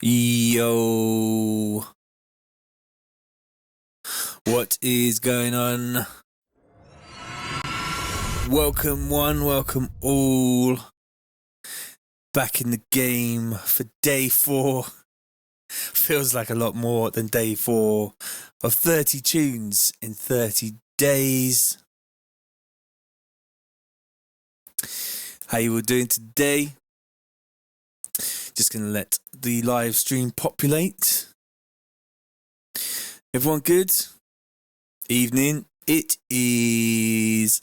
Yo, what is going on? Welcome one, welcome all. Back in the game for day 4. Feels like a lot more than day 4 of 30 tunes in 30 days. How you all doing today? Just going to let the live stream populate. Everyone good? Evening. It is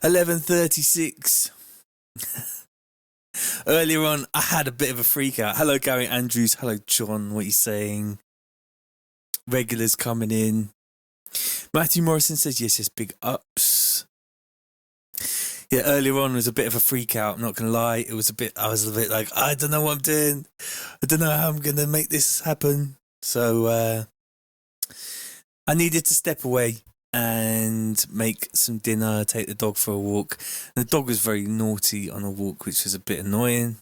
11:36. Earlier on, I had a bit of a freak out. Hello, Gary Andrews. Hello, John. What are you saying? Regulars coming in. Matthew Morrison says, yes, big ups. Yeah, earlier on was a bit of a freak out. I'm not going to lie. I was a bit like, I don't know what I'm doing. I don't know how I'm going to make this happen. So, I needed to step away and make some dinner, take the dog for a walk. And the dog was very naughty on a walk, which was a bit annoying.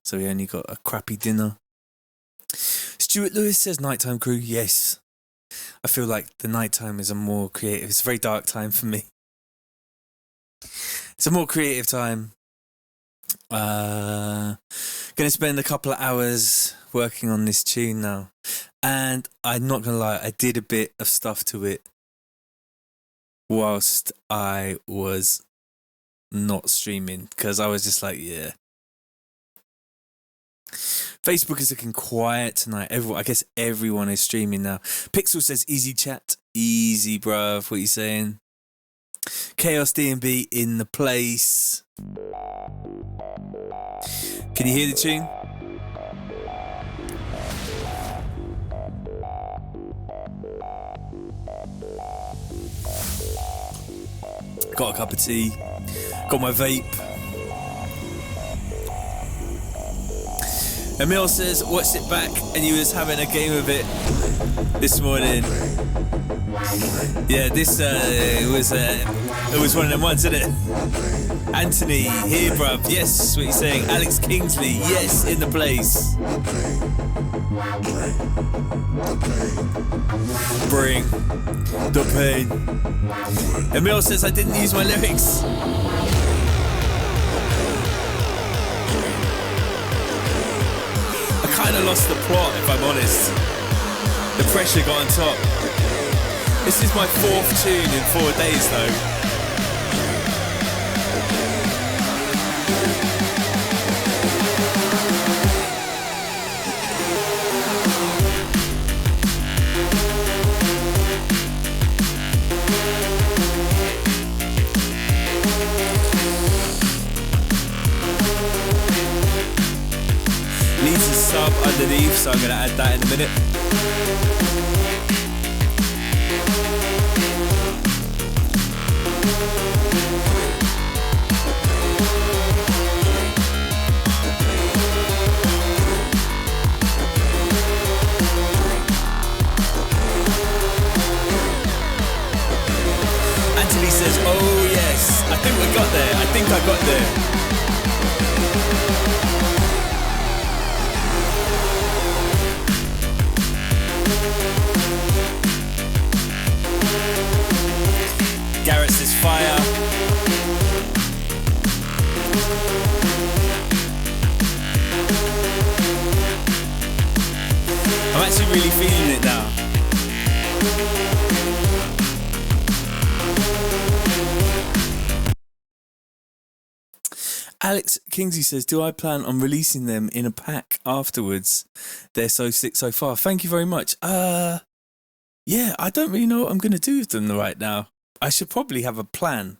So we only got a crappy dinner. Stuart Lewis says, nighttime crew. Yes. I feel like the nighttime is a more creative. It's a very dark time for me. It's a more creative time. Going to spend a couple of hours working on this tune now. And I'm not going to lie, I did a bit of stuff to it whilst I was not streaming, because I was just like, yeah. Facebook is looking quiet tonight. I guess everyone is streaming now. Pixel says, easy chat. Easy, bruv. What are you saying? Chaos DNB in the place. Can you hear the tune? Got a cup of tea. Got my vape. Emil says, watched it back and you was having a game of it this morning. Yeah, this it was one of them ones, isn't it? Anthony, here, bruv. Yes, what you saying? Alex Kingsley, yes, in the place. Bring the pain. Emil says I didn't use my lyrics. I kind of lost the plot, if I'm honest. The pressure got on top. This is my 4th tune in 4 days, though. Needs a sub underneath, so I'm going to add that in a minute. Anthony says, oh yes, I think we got there. I think I got there. Garrett says fire. I'm actually really feeling it now. Alex Kingsley says, do I plan on releasing them in a pack afterwards? They're so sick so far. Thank you very much. Yeah, I don't really know what I'm going to do with them right now. I should probably have a plan.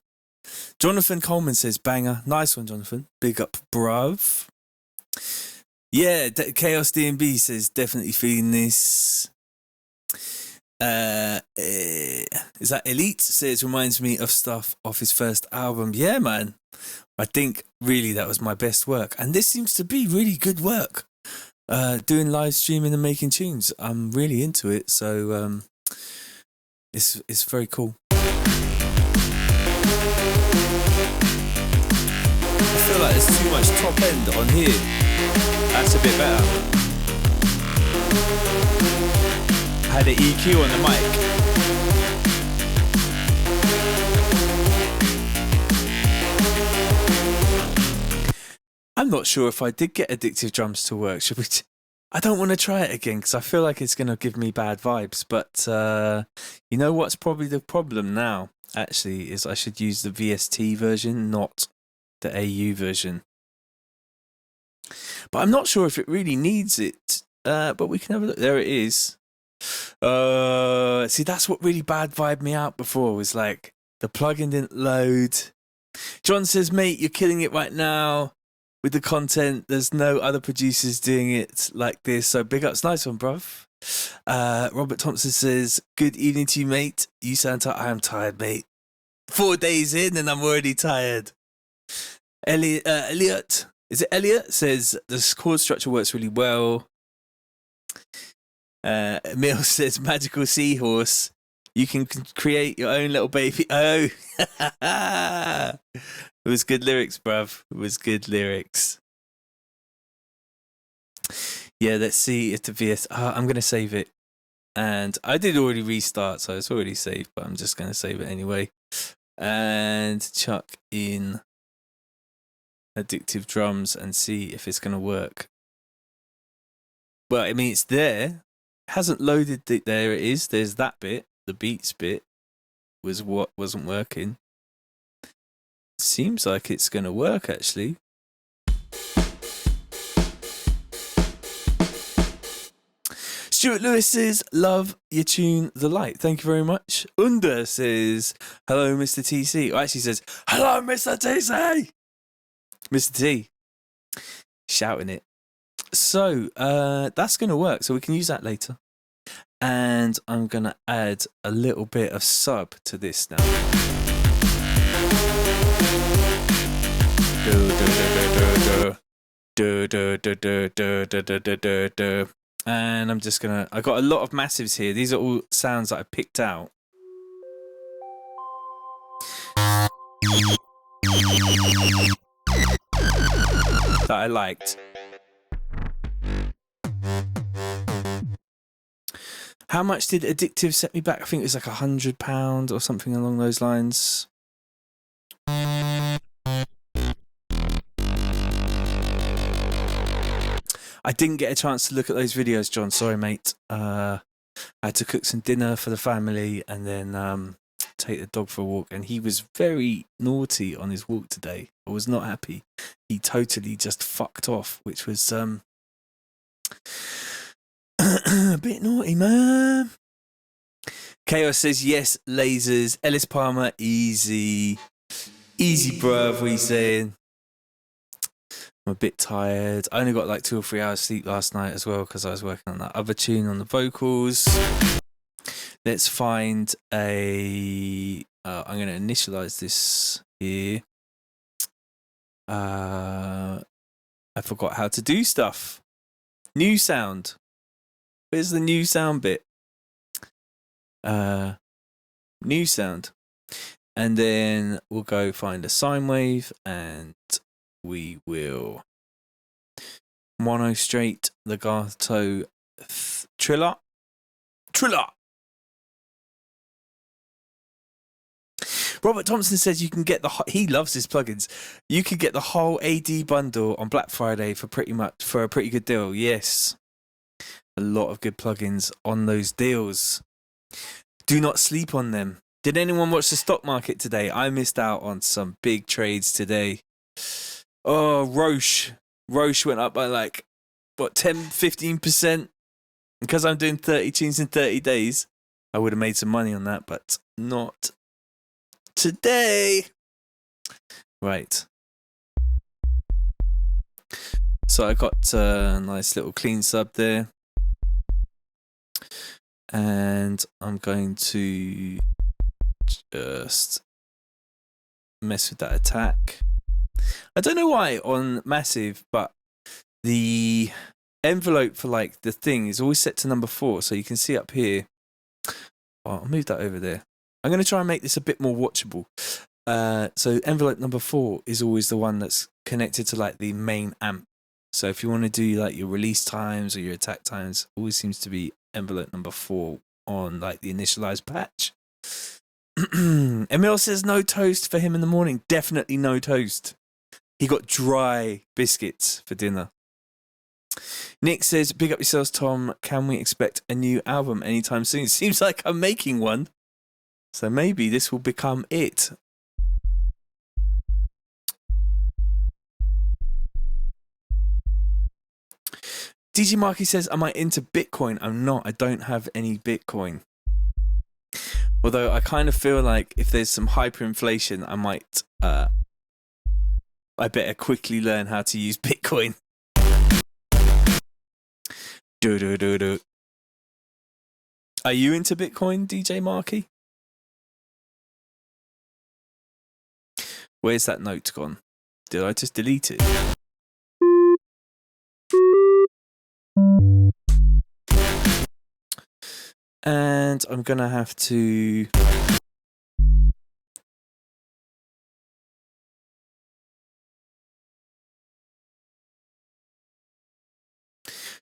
Jonathan Coleman says, banger. Nice one, Jonathan. Big up, bruv. Yeah, Chaos DNB says, definitely feeling this. Is that Elite? Says, reminds me of stuff off his first album. Yeah, man. I think really that was my best work. And this seems to be really good work. Doing live streaming and making tunes. I'm really into it. So it's very cool. I feel like there's too much top end on here. That's a bit better. Had an EQ on the mic. I'm not sure if I did get Addictive Drums to work. Should we? I don't want to try it again because I feel like it's going to give me bad vibes. But you know what's probably the problem now, actually, is I should use the VST version, not the AU version. But I'm not sure if it really needs it. But we can have a look. There it is. See, that's what really bad vibed me out before, was like the plugin didn't load. John says, mate, you're killing it right now with the content. There's no other producers doing it like this. So big ups. Nice one, bruv. Robert Thompson says, good evening to you, mate. You sound tired. I am tired, mate. 4 days in and I'm already tired. Elliot, is it Elliot? Says the chord structure works really well. Emil says, magical seahorse. You can create your own little baby. Oh, it was good lyrics, bruv. It was good lyrics. Yeah, let's see if the VS. I'm going to save it. And I did already restart, so it's already saved, but I'm just going to save it anyway. And chuck in Addictive Drums and see if it's going to work. Well, I mean, it's there. It hasn't loaded it. There it is. There's that bit. The beats bit was what wasn't working. Seems like it's going to work, actually. Stuart Lewis says, love your tune, The Light. Thank you very much. Unda says, hello, Mr. TC. Or actually says, hello, Mr. TC. Mr. T. Shouting it. So, that's going to work. So we can use that later. And I'm going to add a little bit of sub to this now. And I'm just going to... I got a lot of massives here. These are all sounds that I picked out. That I liked. How much did Addictive set me back? I think it was like £100 or something along those lines. I didn't get a chance to look at those videos, John. Sorry, mate. I had to cook some dinner for the family and then take the dog for a walk. And he was very naughty on his walk today. I was not happy. He totally just fucked off, which was... a bit naughty, man. Chaos says, yes, lasers. Ellis Palmer, easy. Easy, bruv, what are you saying? I'm a bit tired. I only got like 2 or 3 hours sleep last night as well because I was working on that other tune on the vocals. Let's find a... I'm going to initialize this here. I forgot how to do stuff. New sound. Where's the new sound bit? New sound. And then we'll go find a sine wave and we will mono straight legato triller. Robert Thompson says you can get he loves his plugins. You could get the whole AD bundle on Black Friday for a pretty good deal. Yes. A lot of good plugins on those deals. Do not sleep on them. Did anyone watch the stock market today? I missed out on some big trades today. Oh, Roche went up by like, what, 10-15%? Because I'm doing 30 tunes in 30 days, I would have made some money on that, but not today. Right. So I got a nice little clean sub there. And I'm going to just mess with that attack. I don't know why on Massive, but the envelope for like the thing is always set to number 4. So you can see up here. Oh, I'll move that over there. I'm going to try and make this a bit more watchable. So envelope number 4 is always the one that's connected to like the main amp. So if you want to do like your release times or your attack times, always seems to be envelope number 4 on like the initialized patch. Emil says no toast for him in the morning. Definitely no toast. He got dry biscuits for dinner. Nick says, big up yourselves, Tom. Can we expect a new album anytime soon? Seems like I'm making one. So maybe this will become it. DJ Marky says, am I into Bitcoin? I'm not. I don't have any Bitcoin. Although I kind of feel like if there's some hyperinflation, I might, I better quickly learn how to use Bitcoin. Do. Are you into Bitcoin, DJ Marky? Where's that note gone? Did I just delete it? And I'm going to have to...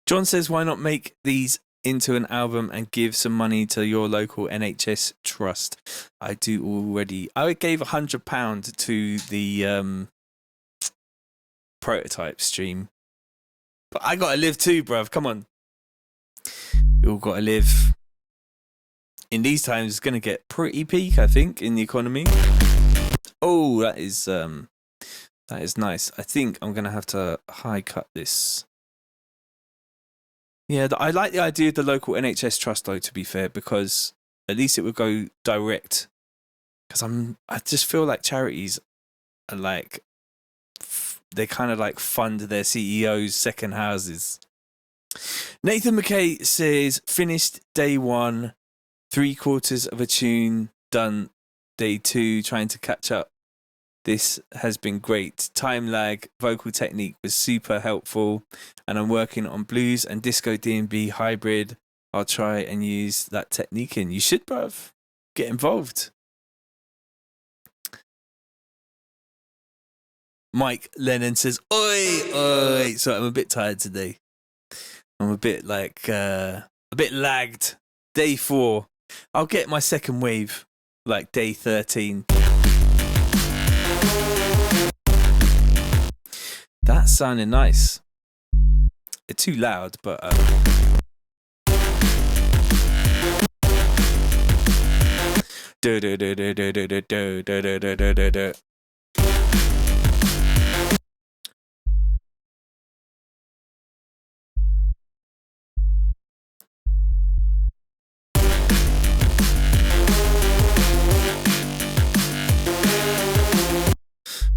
John says, why not make these into an album and give some money to your local NHS trust? I do already. I gave £100 to the prototype stream. But I got to live too, bruv. Come on. You all got to live. In these times, it's going to get pretty peak, I think, in the economy. Oh, that is nice. I think I'm going to have to high cut this. Yeah, I like the idea of the local NHS trust, though, to be fair, because at least it would go direct. Because I just feel like charities are like, they kind of like fund their CEOs' second houses. Nathan McKay says, finished day 1, 3/4 of a tune, done day 2, trying to catch up. This has been great. Time lag, vocal technique was super helpful, and I'm working on blues and disco D&B hybrid. I'll try and use that technique in. You should, bruv. Get involved. Mike Lennon says, oi, oi. So I'm a bit tired today. I'm a bit like, a bit lagged. Day 4. I'll get my second wave, like day 13. That's sounding nice. It's too loud, but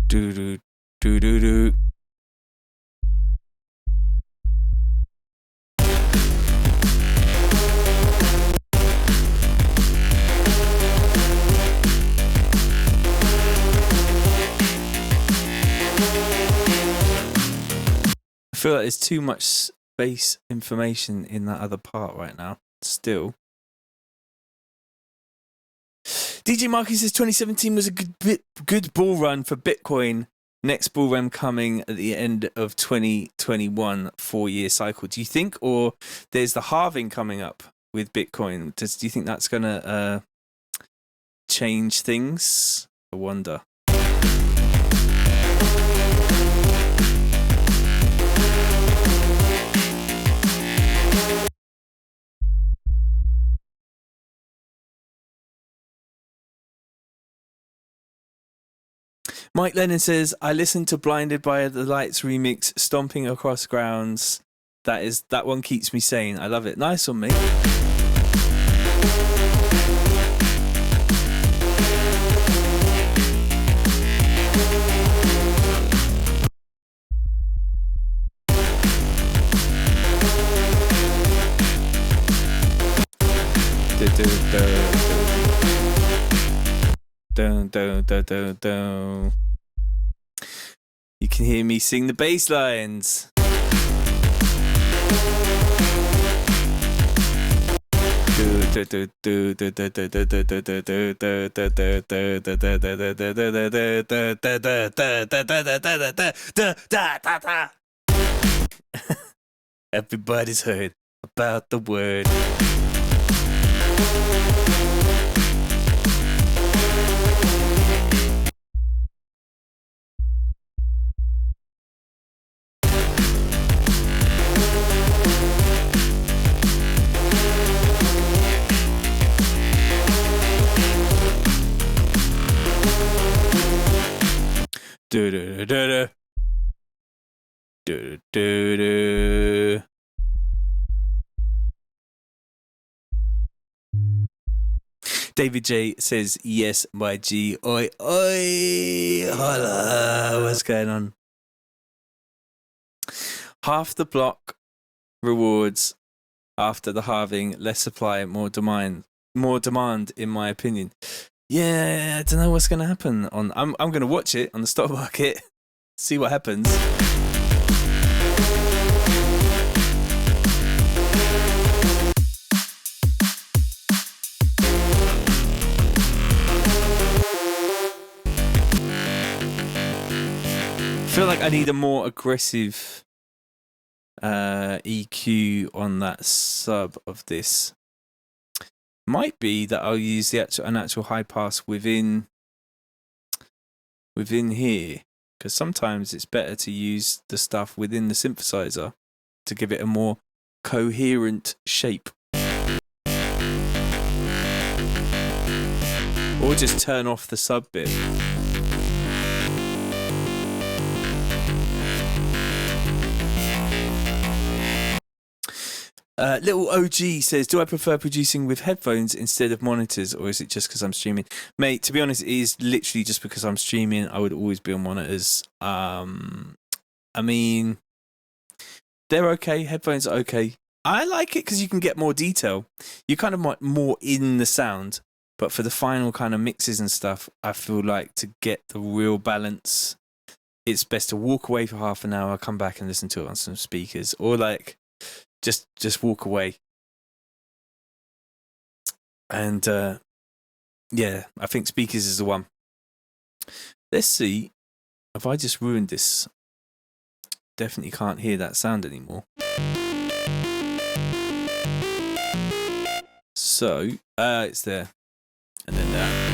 do. I feel like there's too much space information in that other part right now. Still. DJ Marky says 2017 was a good bull run for Bitcoin. Next bull run coming at the end of 2021, 4-year cycle. Do you think, or there's the halving coming up with Bitcoin? Do you think that's going to change things? I wonder. Mike Lennon says, I listened to Blinded by the Lights remix, Stomping Across Grounds. That one keeps me sane. I love it. Nice one, mate. Dun. You can hear me sing the bass lines. Everybody's heard about the word. Do do do do do do. David J says, yes, my G. Oi, oi. Holla. What's going on? Half the block rewards after the halving, less supply, more demand. More demand, in my opinion. Yeah, I don't know what's going to happen. I'm going to watch it on the stock market, see what happens. I feel like I need a more aggressive EQ on that sub of this. Might be that I'll use an actual high pass within here, because sometimes it's better to use the stuff within the synthesizer to give it a more coherent shape. Or just turn off the sub bit. Little OG says, do I prefer producing with headphones instead of monitors, or is it just because I'm streaming? Mate, to be honest, it is literally just because I'm streaming. I would always be on monitors. I mean, they're okay. Headphones are okay. I like it because you can get more detail. You kind of want more in the sound, but for the final kind of mixes and stuff, I feel like to get the real balance, it's best to walk away for half an hour, come back and listen to it on some speakers, or like just walk away. And yeah, I think speakers is the one. Let's see if I just ruined this. Definitely can't hear that sound anymore. So it's there, and then that.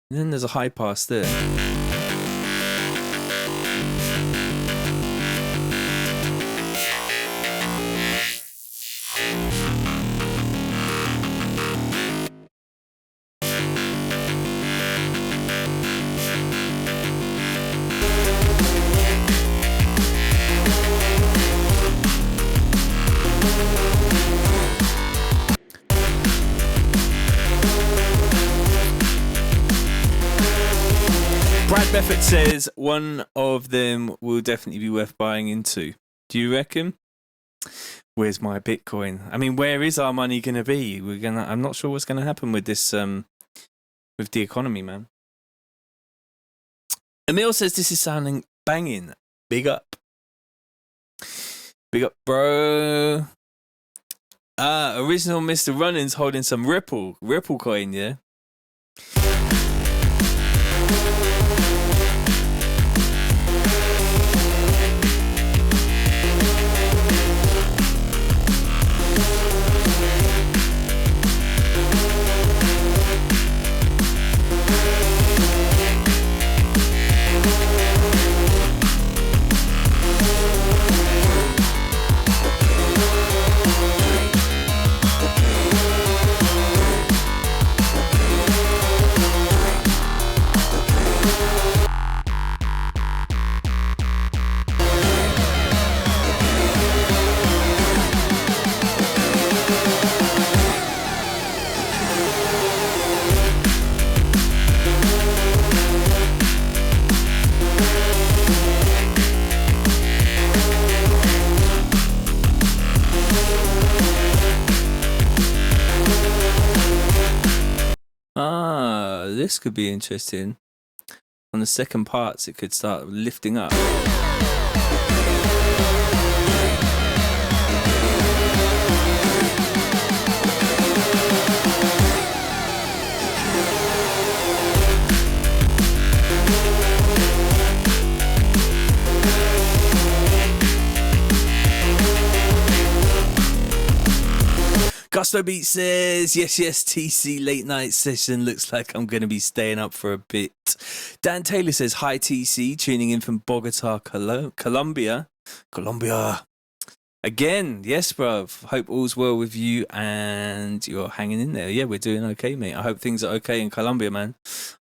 And then there's a high pass there. Brad Beffett says one of them will definitely be worth buying into. Do you reckon? Where's my Bitcoin? I mean, where is our money going to be? I'm not sure what's going to happen with this, with the economy, man. Emil says this is sounding banging. Big up. Big up, bro. Original Mr. Runnins holding some Ripple coin, yeah? This could be interesting. On the second parts, it could start lifting up. Rosto Beat says, yes, TC late night session. Looks like I'm going to be staying up for a bit. Dan Taylor says, hi, TC, tuning in from Bogota, Colombia. Again, yes, bruv. Hope all's well with you and you're hanging in there. Yeah, we're doing okay, mate. I hope things are okay in Colombia, man.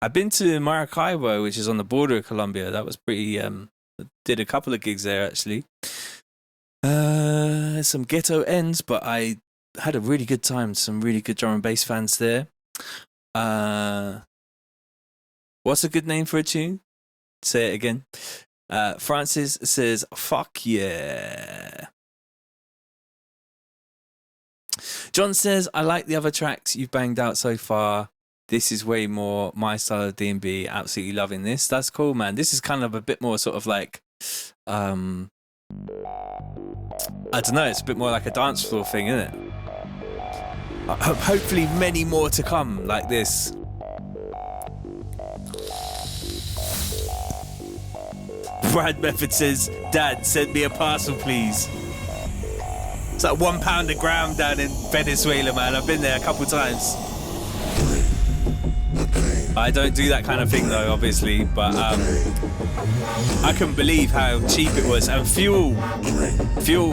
I've been to Maracaibo, which is on the border of Colombia. That was pretty, did a couple of gigs there, actually. Some ghetto ends, but I had a really good time. Some really good drum and bass fans there. What's a good name for a tune? Say it again. Francis says, fuck yeah. John says, I like the other tracks you've banged out so far. This is way more my style of D&B. Absolutely loving this. That's cool, man. This is kind of a bit more sort of like, I don't know, it's a bit more like a dance floor thing, isn't it? Hopefully many more to come like this. Brad Method says, Dad, send me a parcel, please. It's like £1 a gram down in Venezuela, man. I've been there a couple times. I don't do that kind of thing, though, obviously. But I couldn't believe how cheap it was. And fuel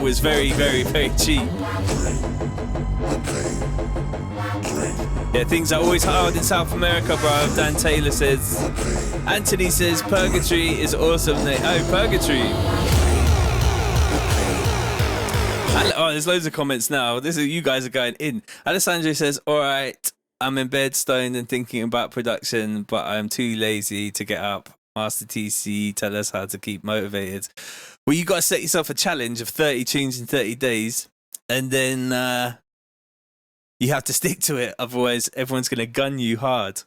was very, very, very cheap. Yeah, things are always hard in South America, bro. Dan Taylor says. Anthony says, Purgatory is awesome. Oh, Purgatory. Oh, there's loads of comments now. You guys are going in. Alessandro says, all right, I'm in bed stoned and thinking about production, but I'm too lazy to get up. Master TC, tell us how to keep motivated. Well, you got to set yourself a challenge of 30 tunes in 30 days, and then you have to stick to it. Otherwise, everyone's going to gun you hard.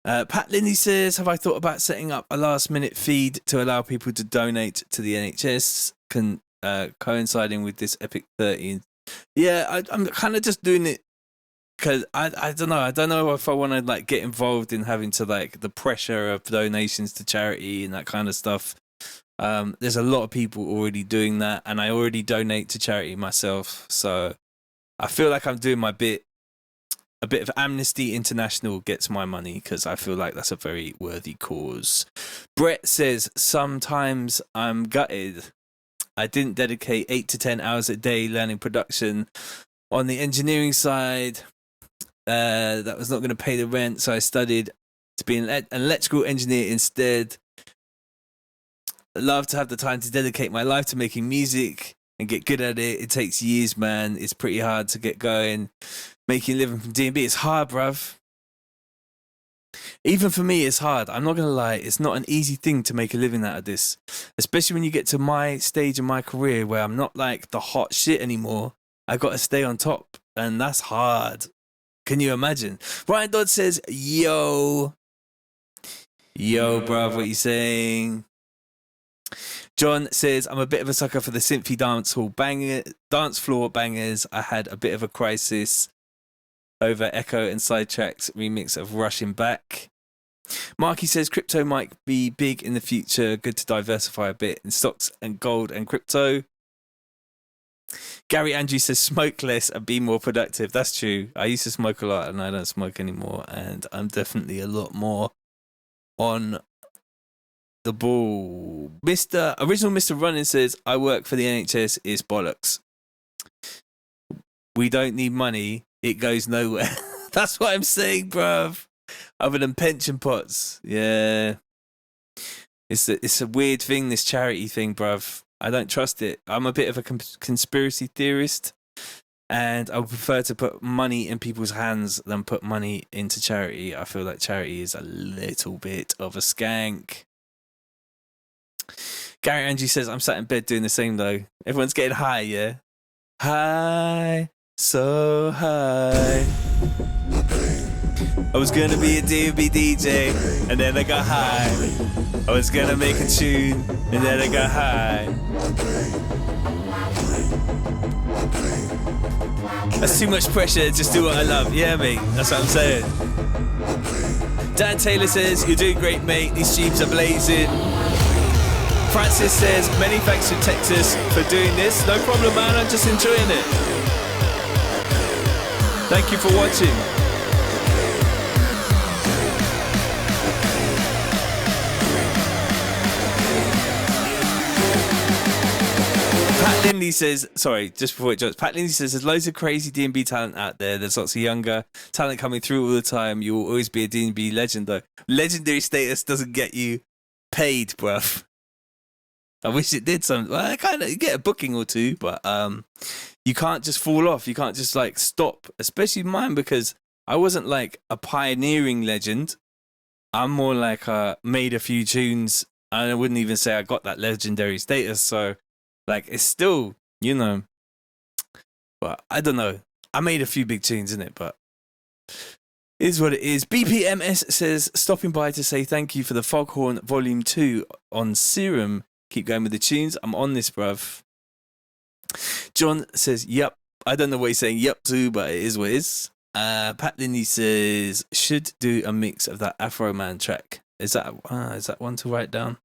Pat Lindy says, have I thought about setting up a last minute feed to allow people to donate to the NHS, coinciding with this Epic 30? Yeah, I'm kind of just doing it because I don't know. I don't know if I want to like get involved in having to like the pressure of donations to charity and that kind of stuff. There's a lot of people already doing that, and I already donate to charity myself. So I feel like I'm doing my bit. A bit of Amnesty International gets my money because I feel like that's a very worthy cause. Brett says, sometimes I'm gutted. I didn't dedicate 8 to 10 hours a day learning production on the engineering side. That was not going to pay the rent, so I studied to be an electrical engineer instead. I love to have the time to dedicate my life to making music and get good at it. It takes years, man. It's pretty hard to get going. Making a living from D&B, it's hard, bruv. Even for me, it's hard. I'm not going to lie. It's not an easy thing to make a living out of this. Especially when you get to my stage in my career where I'm not like the hot shit anymore. I got to stay on top. And that's hard. Can you imagine? Ryan Dodd says, yo. Yo, bruv, what you saying? John says, I'm a bit of a sucker for the synthy dance floor bangers. I had a bit of a crisis over Echo and Sidetrack's remix of Rushing Back. Marky says, crypto might be big in the future. Good to diversify a bit in stocks and gold and crypto. Gary Andrews says, smoke less and be more productive. That's true. I used to smoke a lot and I don't smoke anymore. And I'm definitely a lot more on the ball. Original Mr. Running says, I work for the NHS is bollocks. We don't need money. It goes nowhere. That's what I'm saying, bruv. Other than pension pots. Yeah. It's a weird thing, this charity thing, bruv. I don't trust it. I'm a bit of a conspiracy theorist. And I would prefer to put money in people's hands than put money into charity. I feel like charity is a little bit of a skank. Gary Angie says, I'm sat in bed doing the same though. Everyone's getting high, yeah? High. So high. I was gonna be a D&B DJ, and then I got high. I was gonna make a tune, and then I got high. That's too much pressure to just do what I love. Yeah, mate, that's what I'm saying. Dan Taylor says, you're doing great, mate. These streams are blazing. Francis says, many thanks to Texas for doing this. No problem, man. I'm just enjoying it. Thank you for watching. Pat Lindley says, sorry, just before it jumps, Pat Lindley says, there's loads of crazy D&B talent out there. There's lots of younger talent coming through all the time. You will always be a D&B legend, though. Legendary status doesn't get you paid, bruv. I wish it did something. Well, I kind of get a booking or two, but you can't just fall off. You can't just like stop, especially mine, because I wasn't like a pioneering legend. I'm more like made a few tunes, and I wouldn't even say I got that legendary status. So like it's still, you know, but I don't know. I made a few big tunes in it, but it is what it is. BPMS says, stopping by to say thank you for the Foghorn Volume 2 on Serum. Keep going with the tunes. I'm on this, bruv. John says, yep. I don't know what he's saying yep to, but it is what it is. Pat Linney says, should do a mix of that Afro Man track. Is that one to write down?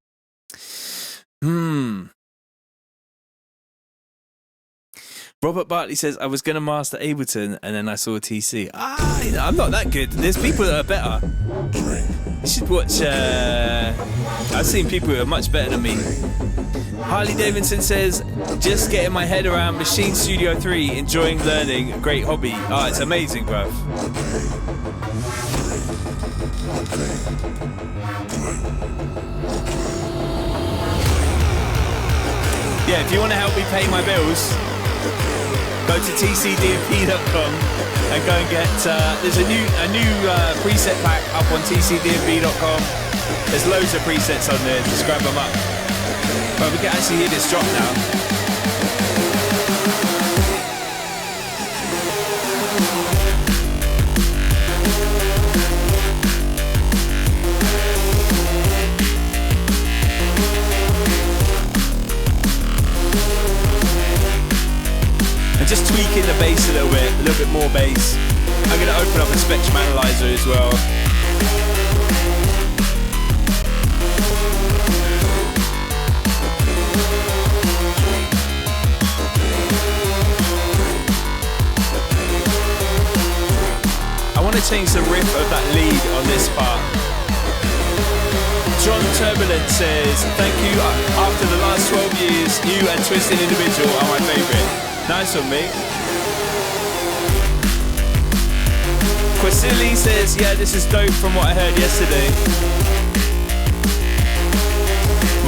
Robert Bartley says, I was going to master Ableton and then I saw TC. I'm not that good. There's people that are better. You should watch... I've seen people who are much better than me. Harley Davidson says, just getting my head around Machine Studio 3, enjoying learning, great hobby. Oh, it's amazing, bruv. Yeah, if you want to help me pay my bills, go to tcdnbl.com and go and get, there's a new preset pack up on tcdnbl.com. There's loads of presets on there, just grab them up. But we can actually hear this drop now. And just tweaking the bass a little bit more bass. I'm going to open up a Spectrum Analyzer as well. I want to change the riff of that lead on this part. John Turbulent says, thank you. After the last 12 years, you and Twisted Individual are my favourite. Nice one, mate. Quasili says, yeah, this is dope from what I heard yesterday.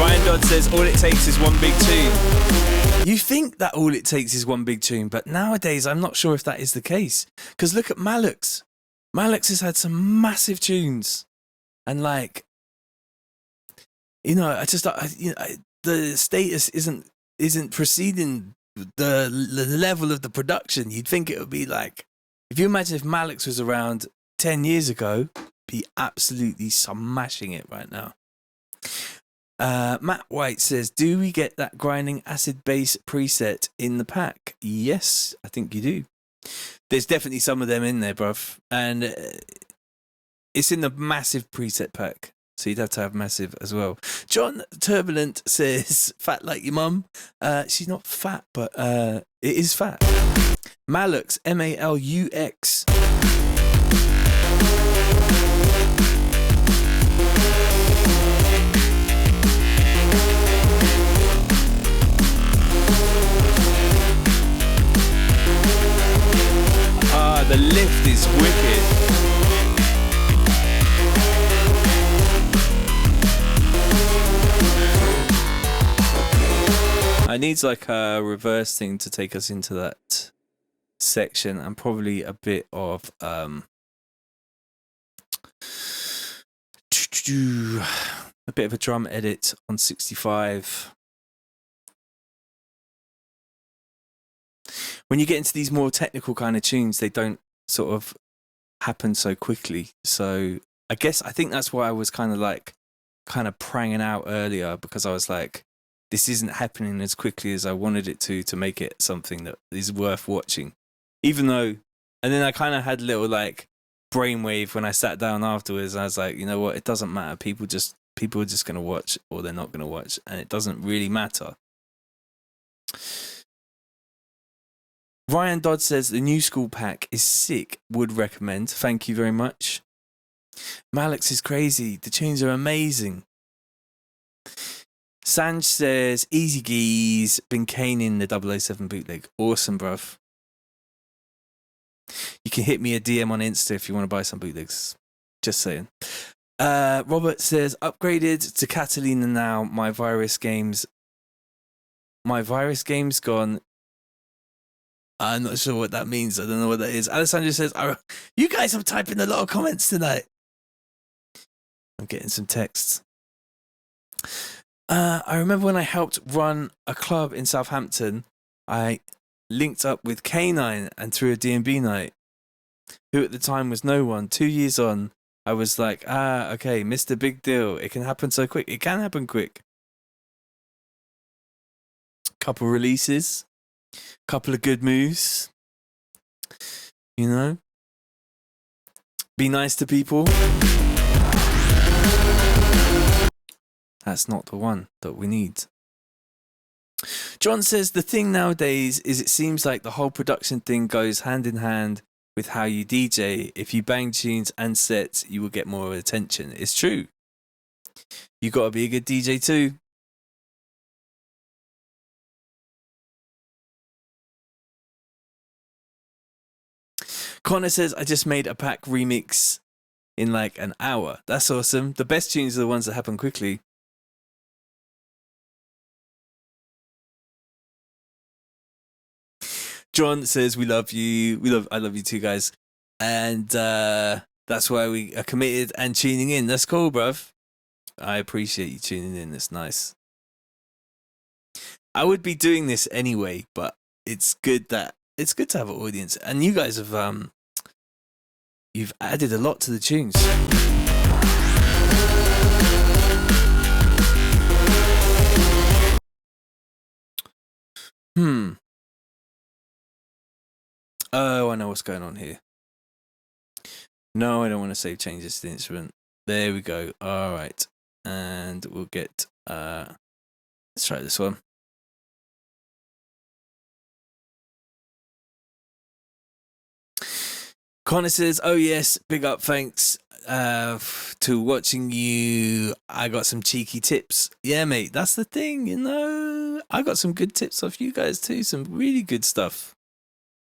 Ryan Dodd says, all it takes is one big tune. You think that all it takes is one big tune, but nowadays I'm not sure if that is the case. Because look at Malux. Malux has had some massive tunes. And like, you know, the status isn't preceding the level of the production. You'd think it would be like, if you imagine if Malix was around 10 years ago, be absolutely smashing it right now. Matt White says, do we get that grinding acid bass preset in the pack? Yes, I think you do. There's definitely some of them in there, bruv. And it's in the massive preset pack. So you'd have to have massive as well. John Turbulent says, fat like your mum. She's not fat, but it is fat. Malux, M-A-L-U-X. The lift is wicked. I need like a reverse thing to take us into that section, and probably a bit of a bit of a drum edit on 65. When you get into these more technical kind of tunes, they don't sort of happen so quickly. So I think that's why I was kind of pranging out earlier, because I was like, this isn't happening as quickly as I wanted it to make it something that is worth watching. Even though, and then I kind of had a little like brainwave when I sat down afterwards. And I was like, you know what? It doesn't matter. People just People are just going to watch or they're not going to watch, and it doesn't really matter. Ryan Dodd says the new school pack is sick. Would recommend. Thank you very much. Malix is crazy. The tunes are amazing. Sanj says easy geese. Been caning the 007 bootleg. Awesome, bruv. You can hit me a DM on Insta if you want to buy some bootlegs. Just saying. Robert says upgraded to Catalina now. My virus game's gone. I'm not sure what that means. I don't know what that is. Alessandro says, you guys are typing a lot of comments tonight. I'm getting some texts. I remember when I helped run a club in Southampton, I linked up with K9 and threw a D&B night, who at the time was no one. 2 years on, I was like, okay, Mr. Big Deal. It can happen so quick. It can happen quick. Couple releases. Couple of good moves. You know? Be nice to people. That's not the one that we need. John says the thing nowadays is it seems like the whole production thing goes hand in hand with how you DJ. If you bang tunes and sets, you will get more attention. It's true. You got to be a good DJ too. Connor says, I just made a pack remix in like an hour. That's awesome. The best tunes are the ones that happen quickly. John says, we love you. I love you too, guys. And that's why we are committed and tuning in. That's cool, bruv. I appreciate you tuning in. That's nice. I would be doing this anyway, but it's good to have an audience. And you guys have you've added a lot to the tunes. Oh, I know what's going on here. No, I don't want to save changes to the instrument. There we go. All right. And we'll get... let's try this one. Connor says, oh yes, big up, thanks to watching you. I got some cheeky tips. Yeah, mate, that's the thing, you know. I got some good tips off you guys too, some really good stuff.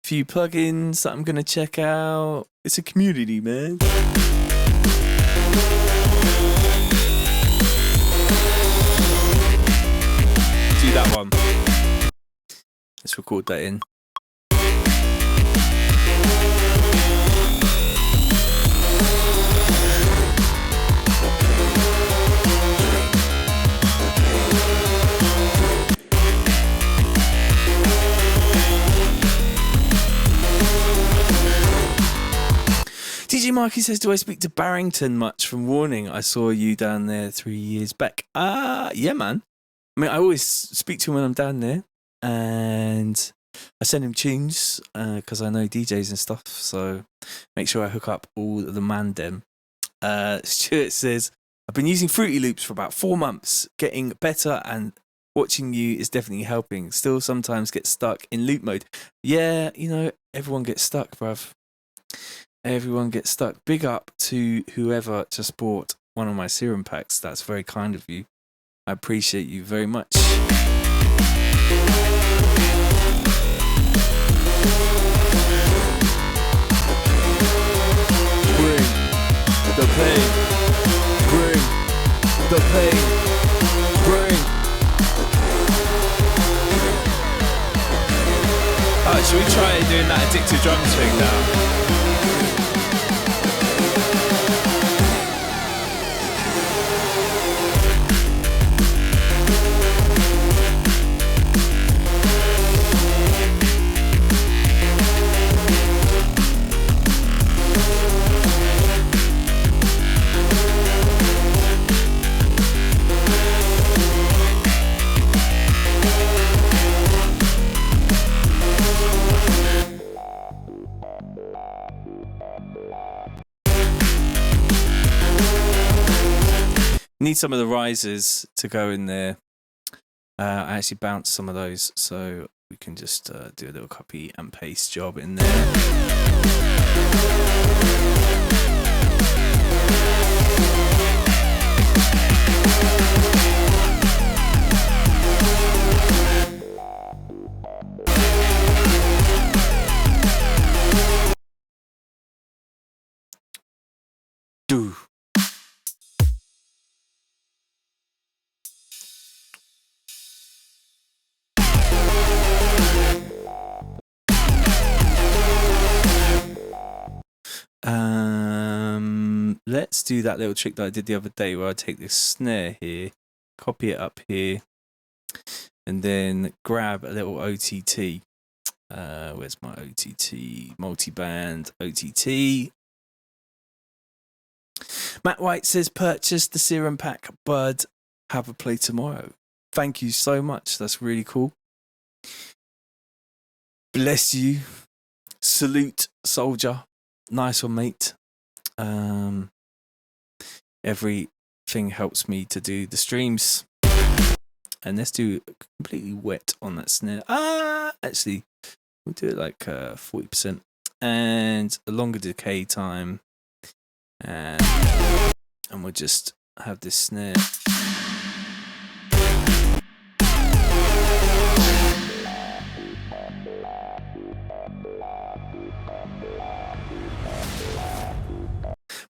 Few plugins that I'm going to check out. It's a community, man. Do that one. Let's record that in. TG Marky says, do I speak to Barrington much from Warning? I saw you down there 3 years back. Yeah, man. I mean, I always speak to him when I'm down there. And I send him tunes because I know DJs and stuff. So make sure I hook up all the mandem. Stuart says, I've been using Fruity Loops for about 4 months. Getting better and watching you is definitely helping. Still sometimes get stuck in loop mode. Yeah, you know, everyone gets stuck, bruv. Everyone gets stuck. Big up to whoever just bought one of my serum packs. That's very kind of you. I appreciate you very much. Bring the pain. Bring the pain. Bring. Alright, should we try doing that addictive drums thing now? Need some of the risers to go in there. I actually bounced some of those, so we can just do a little copy and paste job in there. Do. Let's do that little trick that I did the other day where I take this snare here, copy it up here, and then grab a little OTT. Where's my OTT? Multiband OTT. Matt White says, purchase the serum pack, bud. Have a play tomorrow. Thank you so much. That's really cool. Bless you. Salute, soldier. Nice one, mate. Everything helps me to do the streams. And let's do completely wet on that snare. Actually, we'll do it like 40%. And a longer decay time. And we'll just have this snare.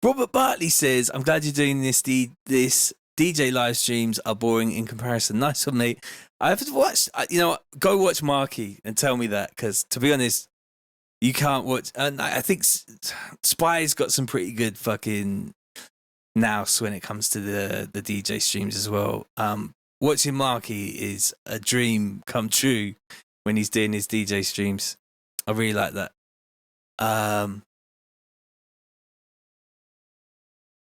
Robert Bartley says, I'm glad you're doing this. This DJ live streams are boring in comparison. Nice one, mate. I've watched, go watch Marky and tell me that, because to be honest, you can't watch. And I think Spy's got some pretty good fucking nous when it comes to the DJ streams as well. Watching Marky is a dream come true when he's doing his DJ streams. I really like that.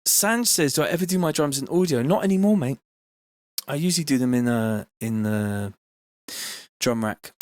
Sanj says, do I ever do my drums in audio? Not anymore, mate. I usually do them in the drum rack.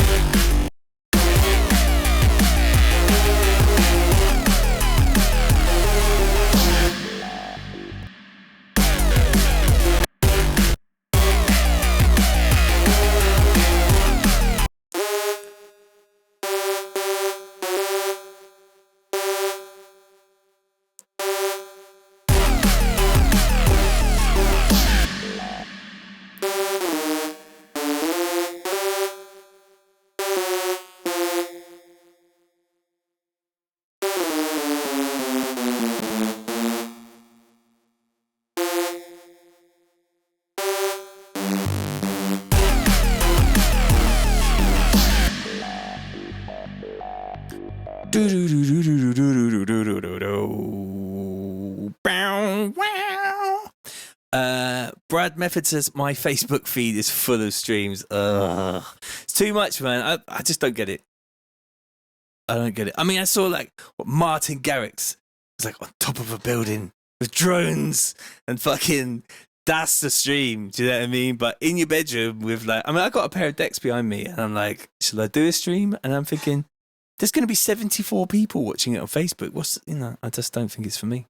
Brad Method says, my Facebook feed is full of streams. It's too much, man. I just don't get it. I don't get it. I mean, I saw like Martin Garrix was like on top of a building with drones and fucking, that's the stream. Do you know what I mean? But in your bedroom with like, I mean, I got a pair of decks behind me and I'm like, shall I do a stream? And I'm thinking, there's going to be 74 people watching it on Facebook. I just don't think it's for me.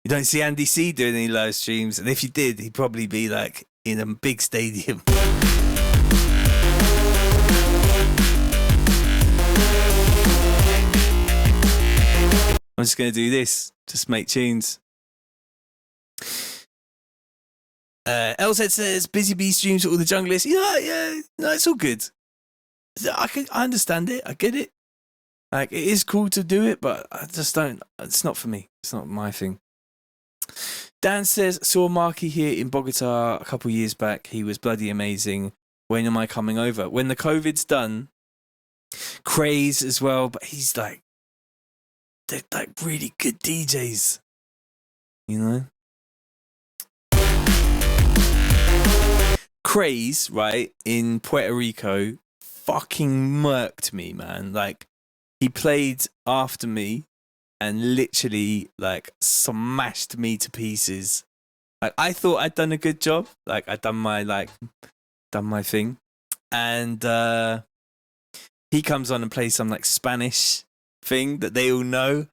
You don't see Andy C doing any live streams, and if you did, he'd probably be like in a big stadium. I'm just going to do this, just make tunes. LZ says, Busy Bee streams all the junglers. Yeah, no, it's all good. I understand it, I get it. Like, it is cool to do it, but I just don't, it's not for me. It's not my thing. Dan says, saw Marky here in Bogota a couple years back. He was bloody amazing. When am I coming over? When the COVID's done. Craze as well, but he's like, they're like really good DJs. You know? Craze, right, in Puerto Rico, fucking murked me, man. Like, he played after me and literally like smashed me to pieces. Like, I thought I'd done a good job. Like, I'd done my thing. And he comes on and plays some like Spanish thing that they all know,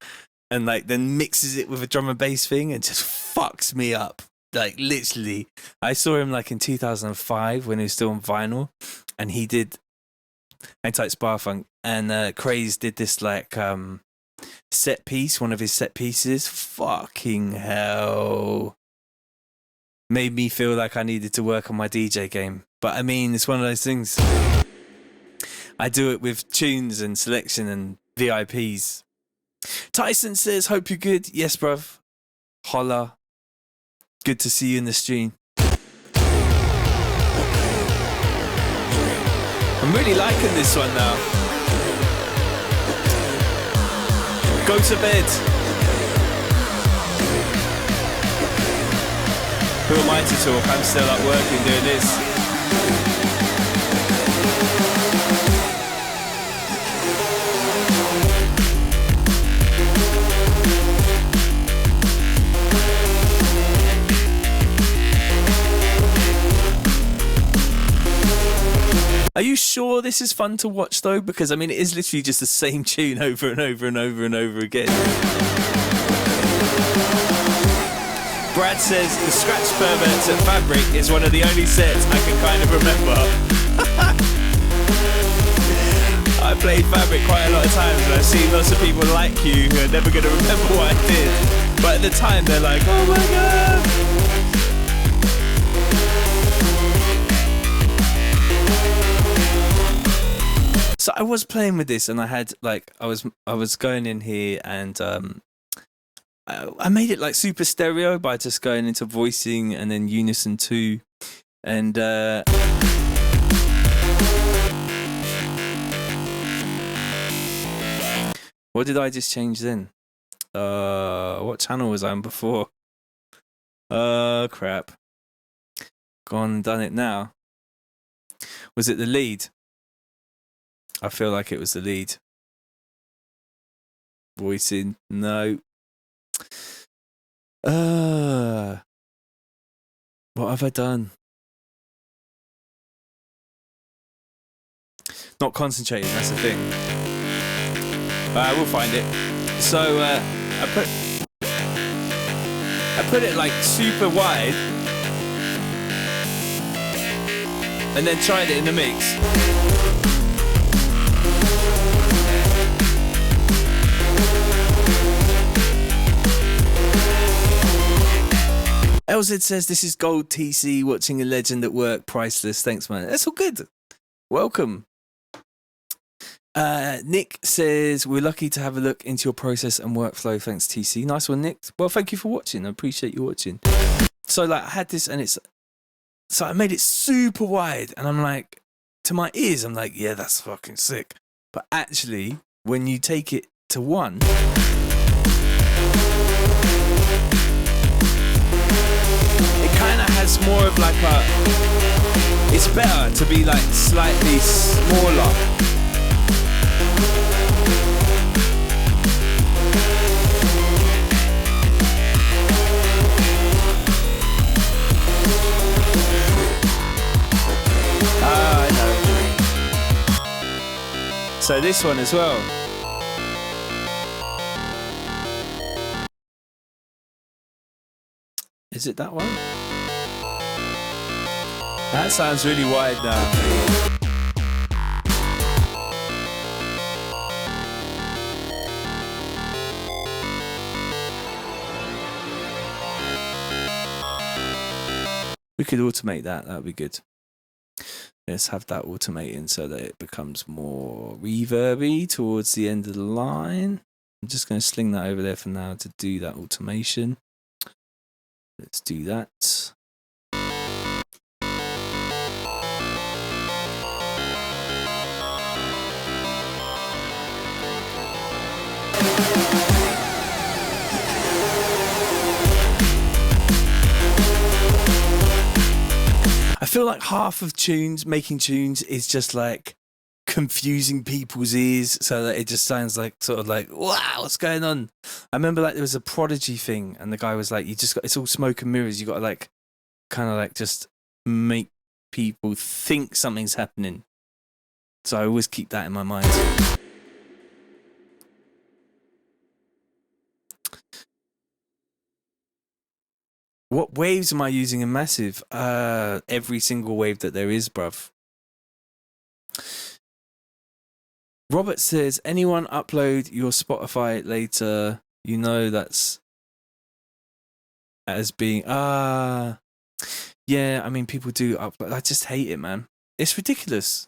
and like then mixes it with a drum and bass thing and just fucks me up. Like literally, I saw him like in 2005 when he was still on vinyl, and he did Anti Spar Funk, and Craze did this like set piece, one of his set pieces. Fucking hell. Made me feel like I needed to work on my DJ game. But I mean, it's one of those things. I do it with tunes and selection and VIPs. Tyson says, hope you're good. Yes, bruv. Holla. Good to see you in the stream. I'm really liking this one now. Go to bed. Who am I to talk? I'm still up working doing this. Are you sure this is fun to watch though? Because I mean, it is literally just the same tune over and over and over and over again. Brad says the Scratch Perverts at Fabric is one of the only sets I can kind of remember. I played Fabric quite a lot of times and I've seen lots of people like you who are never going to remember what I did. But at the time they're like, oh my god! So I was playing with this and I had like, I was going in here and I made it like super stereo by just going into voicing and then unison 2 and what did I just change then? What channel was I on before? Crap. Gone and done it now. Was it the lead? I feel like it was the lead. Voicing, no. What have I done? Not concentrating, that's the thing. We'll find it. So I put it like super wide and then tried it in the mix. LZ says, this is Gold TC, watching a legend at work, priceless. Thanks, man. That's all good. Welcome. Nick says, we're lucky to have a look into your process and workflow. Thanks, TC. Nice one, Nick. Well, thank you for watching. I appreciate you watching. So, like, I had this and so I made it super wide and I'm like, to my ears, I'm like, yeah, that's fucking sick. But actually, when you take it to 1, kind of has more of like it's better to be like slightly smaller. I know. So this one as well. Is it that one? That sounds really wide now. We could automate that. That would be good. Let's have that automating so that it becomes more reverby towards the end of the line. I'm just going to sling that over there for now to do that automation. Let's do that. I feel like half of making tunes is just like confusing people's ears so that it just sounds like sort of like, wow, what's going on? I remember like there was a Prodigy thing and the guy was like, it's all smoke and mirrors. You got to like kind of like just make people think something's happening. So I always keep that in my mind. What waves am I using in Massive? Every single wave that there is, bruv. Robert says, anyone upload your Spotify later, you know that's as being... yeah, I mean, people do upload. I just hate it, man. It's ridiculous.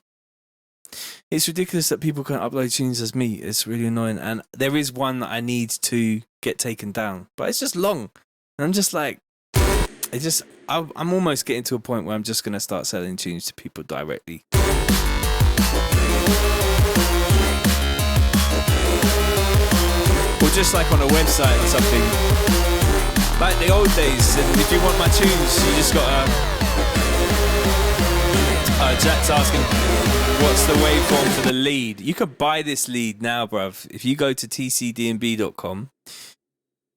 It's ridiculous that people can upload tunes as me. It's really annoying. And there is one that I need to get taken down, but it's just long. And I'm just like... I'm almost getting to a point where I'm just going to start selling tunes to people directly. Or just like on a website or something. Like the old days, and if you want my tunes, you just got Jack's asking, what's the waveform for the lead? You could buy this lead now, bruv. If you go to tcdnb.com,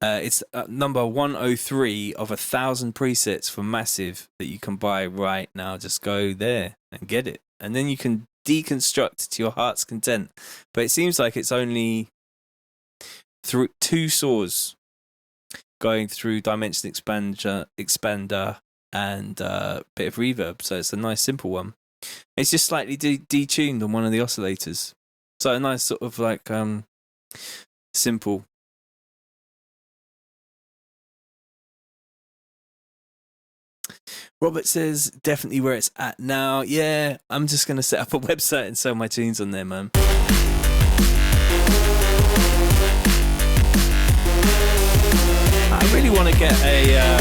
it's number 103 of 1,000 presets for Massive that you can buy right now. Just go there and get it. And then you can deconstruct to your heart's content. But it seems like it's only through 2 saws going through dimension expander and a bit of reverb. So it's a nice simple one. It's just slightly detuned on one of the oscillators. So a nice sort of like simple. Robert says, definitely where it's at now. Yeah, I'm just going to set up a website and sell my tunes on there, man. I really want to get a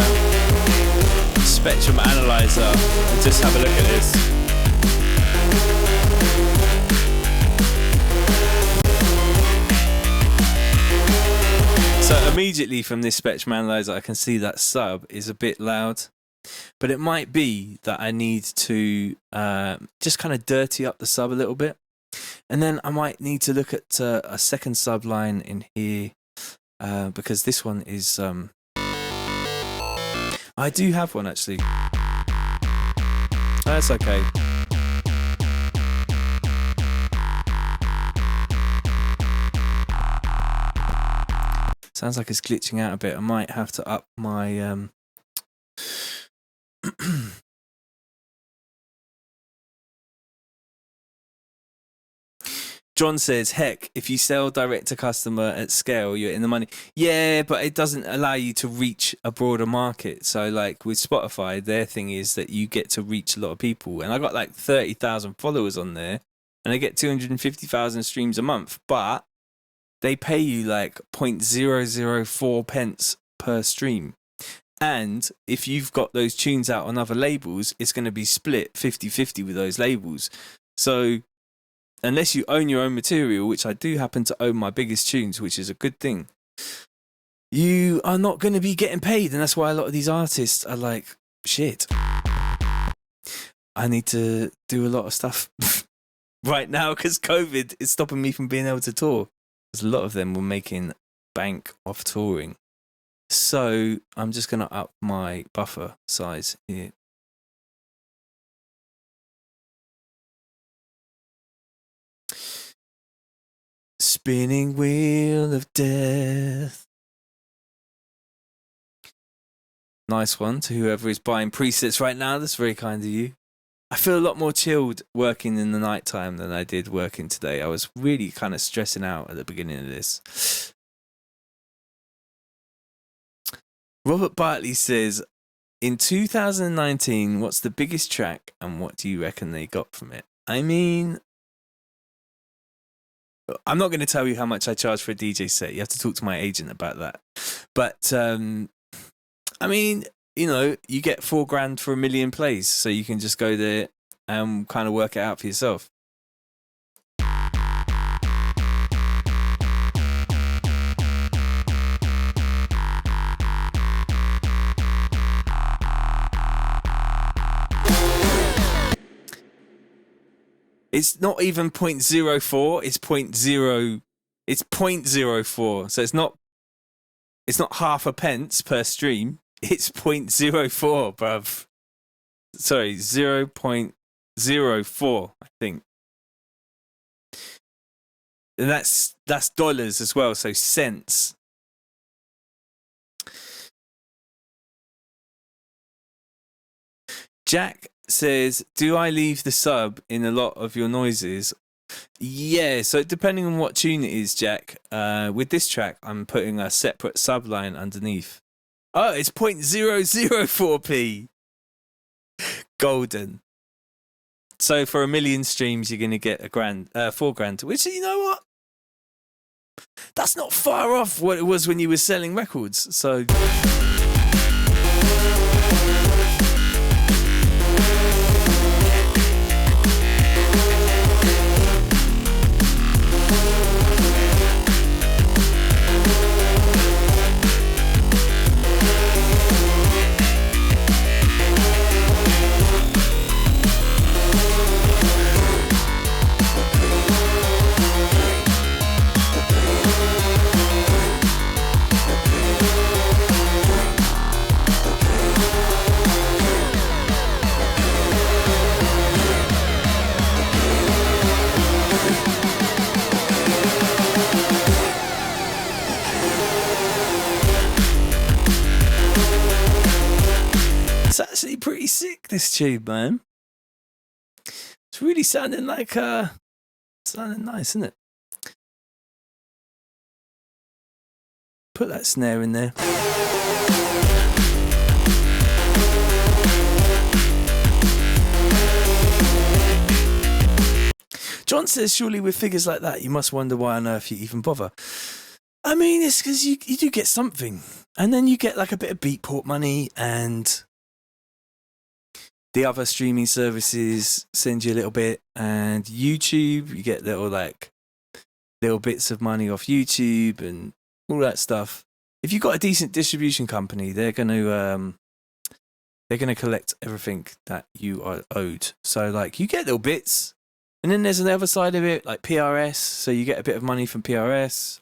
spectrum analyzer and just have a look at this. So immediately from this spectrum analyzer, I can see that sub is a bit loud. But it might be that I need to just kind of dirty up the sub a little bit. And then I might need to look at a second sub line in here because this one is... I do have one, actually. That's okay. Sounds like it's glitching out a bit. I might have to up my... John says, heck, if you sell direct to customer at scale, you're in the money. Yeah, but it doesn't allow you to reach a broader market. So like with Spotify, their thing is that you get to reach a lot of people. And I got like 30,000 followers on there and I get 250,000 streams a month, but they pay you like 0.004 pence per stream. And if you've got those tunes out on other labels, it's going to be split 50-50 with those labels. So unless you own your own material, which I do happen to own my biggest tunes, which is a good thing, you are not going to be getting paid. And that's why a lot of these artists are like, shit, I need to do a lot of stuff right now because COVID is stopping me from being able to tour. Because a lot of them were making bank off touring. So I'm just going to up my buffer size here. Spinning wheel of death. Nice one to whoever is buying presets right now. That's very kind of you. I feel a lot more chilled working in the night time than I did working today. I was really kind of stressing out at the beginning of this. Robert Bartley says, in 2019, what's the biggest track and what do you reckon they got from it? I mean, I'm not going to tell you how much I charge for a DJ set. You have to talk to my agent about that. But, I mean, you know, you get $4,000 for 1 million plays. So you can just go there and kind of work it out for yourself. It's not even 0.04. It's 0.0. It's 0.04. So it's not half a pence per stream. It's 0.04, bruv. Sorry, 0.04, I think. And that's dollars as well, so cents. Jack says, do I leave the sub in a lot of your noises? Yeah, so depending on what tune it is, Jack, with this track, I'm putting a separate sub line underneath. Oh, it's 0.004p. Golden. So for 1 million streams, you're going to get $4,000, which, you know what? That's not far off what it was when you were selling records. So... It's actually pretty sick, this tune, man. It's really sounding like sounding nice, isn't it? Put that snare in there. John says, surely with figures like that, you must wonder why on earth you even bother. I mean, it's because you do get something. And then you get like a bit of Beatport money, and the other streaming services send you a little bit, and YouTube, you get little bits of money off YouTube and all that stuff. If you've got a decent distribution company, they're going to collect everything that you are owed. So like you get little bits, and then there's another side of it, like PRS. So you get a bit of money from PRS,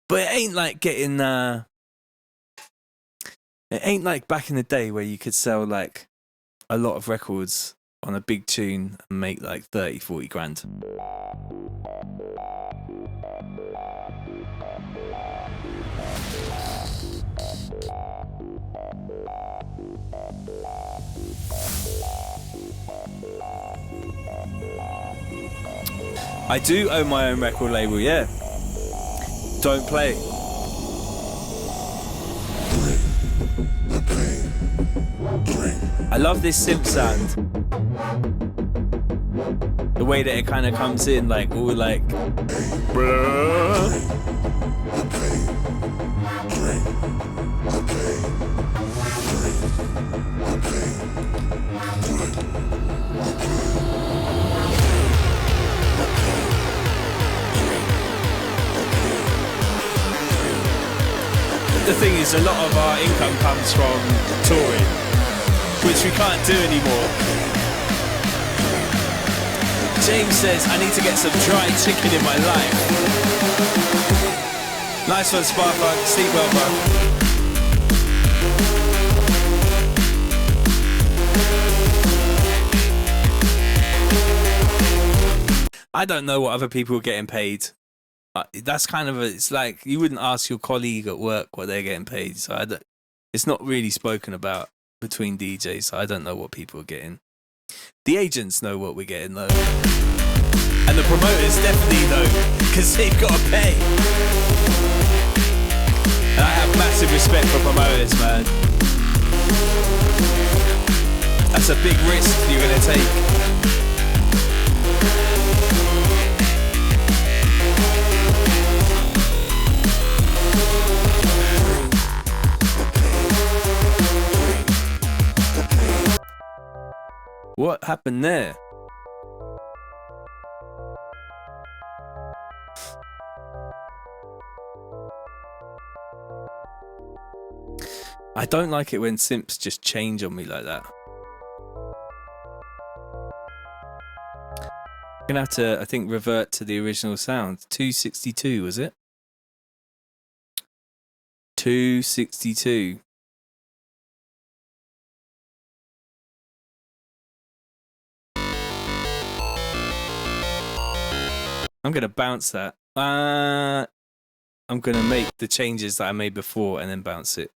but it ain't like getting it ain't like back in the day where you could sell like a lot of records on a big tune and make like 30-40 grand. I do own my own record label, yeah. Don't play. I love this synth sound. The way that it kind of comes in, like all like. The thing is, a lot of our income comes from touring, which we can't do anymore. James says, I need to get some dry chicken in my life. Nice one, Sparkbug. Sleep well, bro. I don't know what other people are getting paid. That's kind of it's like you wouldn't ask your colleague at work what they're getting paid. So it's not really spoken about between DJs. So I don't know what people are getting. The agents know what we're getting though. And the promoters definitely know, because they've got to pay. And I have massive respect for promoters, man. That's a big risk you're going to take. What happened there? I don't like it when simps just change on me like that. I'm gonna have to, I think, revert to the original sound. 262, was it? 262. I'm going to bounce that. I'm going to make the changes that I made before and then bounce it.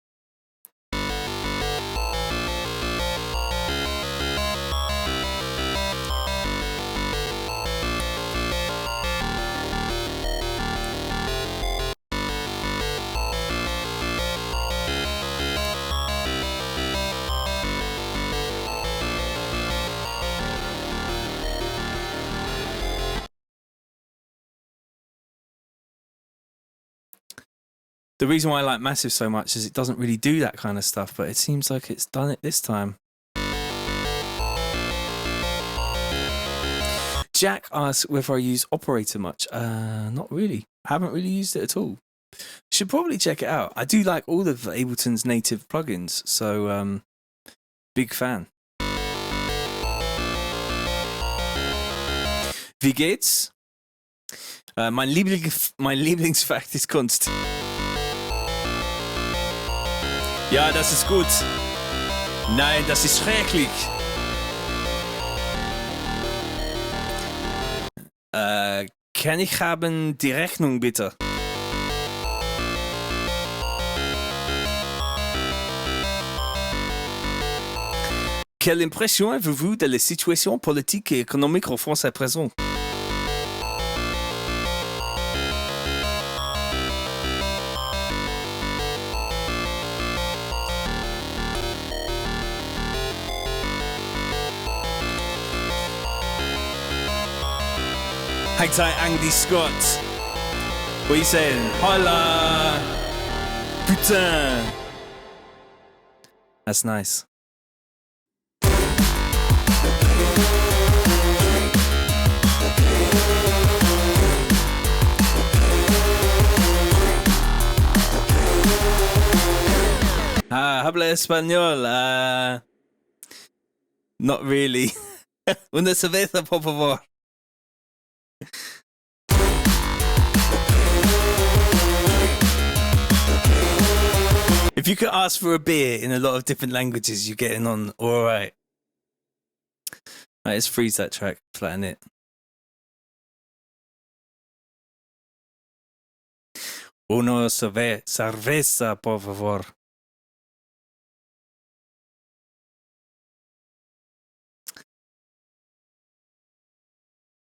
The reason why I like Massive so much is it doesn't really do that kind of stuff, but it seems like it's done it this time. Jack asks whether I use Operator much. Not really. I haven't really used it at all. Should probably check it out. I do like all of Ableton's native plugins, so big fan. Wie geht's? Mein Lieblingsfakt ist Kunst. Ja, das ist gut. Nein, das ist schrecklich. Kann ich haben die Rechnung bitte? Quelle impression avez-vous de la situation politique et économique en France à présent? Hang tight, Andy Scott. What are you saying? Hola! Putain! That's nice. Habla español. Not really. Una cerveza, por favor. If you could ask for a beer in a lot of different languages, you're getting on all right. Right, let's freeze that track, flatten it. Una cerveza, por favor.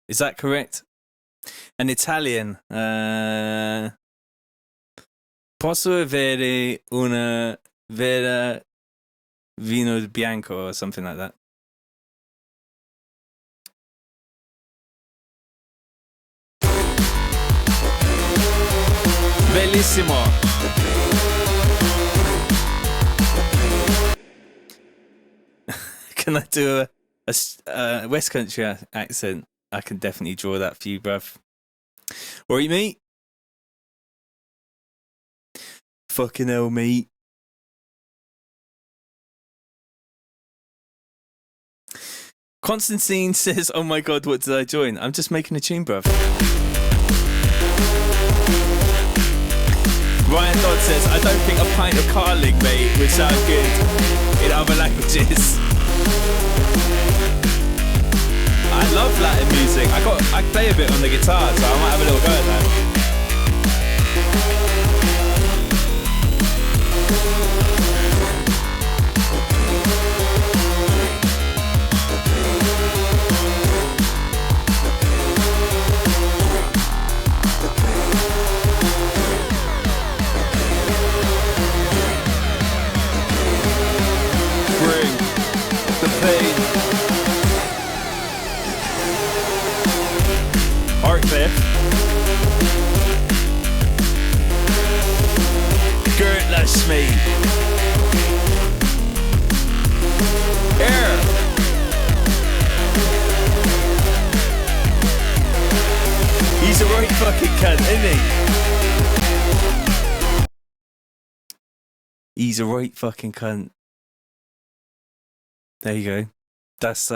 Is that correct? An Italian. Posso avere una vera vino bianco or something like that? Bellissimo. Can I do a West Country accent? I can definitely draw that for you, bruv. What are you, mate? Fucking hell, mate. Constantine says, oh my god, what did I join? I'm just making a tune, bruv. Ryan Dodd says, I don't think a pint of carling, mate, would sound good in other languages. I love Latin music. I play a bit on the guitar, so I might have a little go at that. Bring the pain. Artcliffe. Gertless me. Here. He's a right fucking cunt, isn't he? He's a right fucking cunt. There you go. That's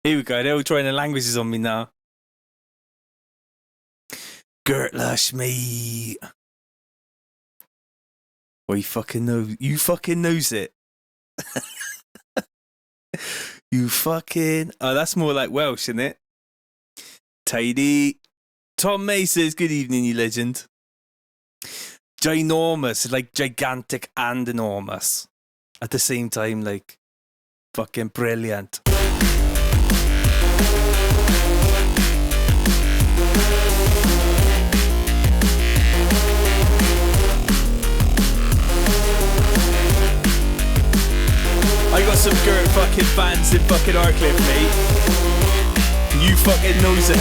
Here we go, they're all trying the languages on me now. Gertlash me. Well, you fucking knows it. You fucking... Oh, that's more like Welsh, isn't it? Tidy. Tom May says, good evening, you legend. Ginormous, like gigantic and enormous. At the same time, like, fucking brilliant. I got some Gert fucking fans in fucking Artcliffe, mate. You fucking knows it.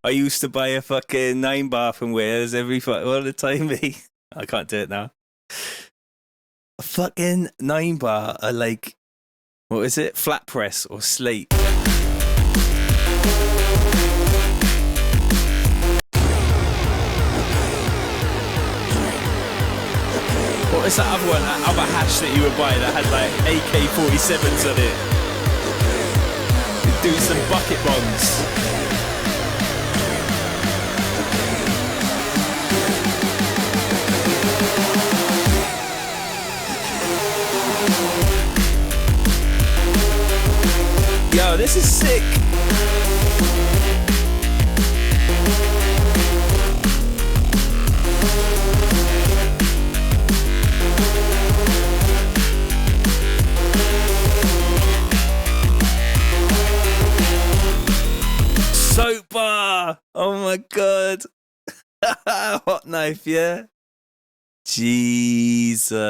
I used to buy a fucking 9-bar from Wears all the time, me. I can't do it now. A fucking 9-bar are like, what is it? Flat press or slate. What was that other one? That other hash that you would buy that had like AK-47s on it? You'd do some bucket bombs. Yo, this is sick. Soap bar. Oh my god. Hot knife, yeah. Jesus.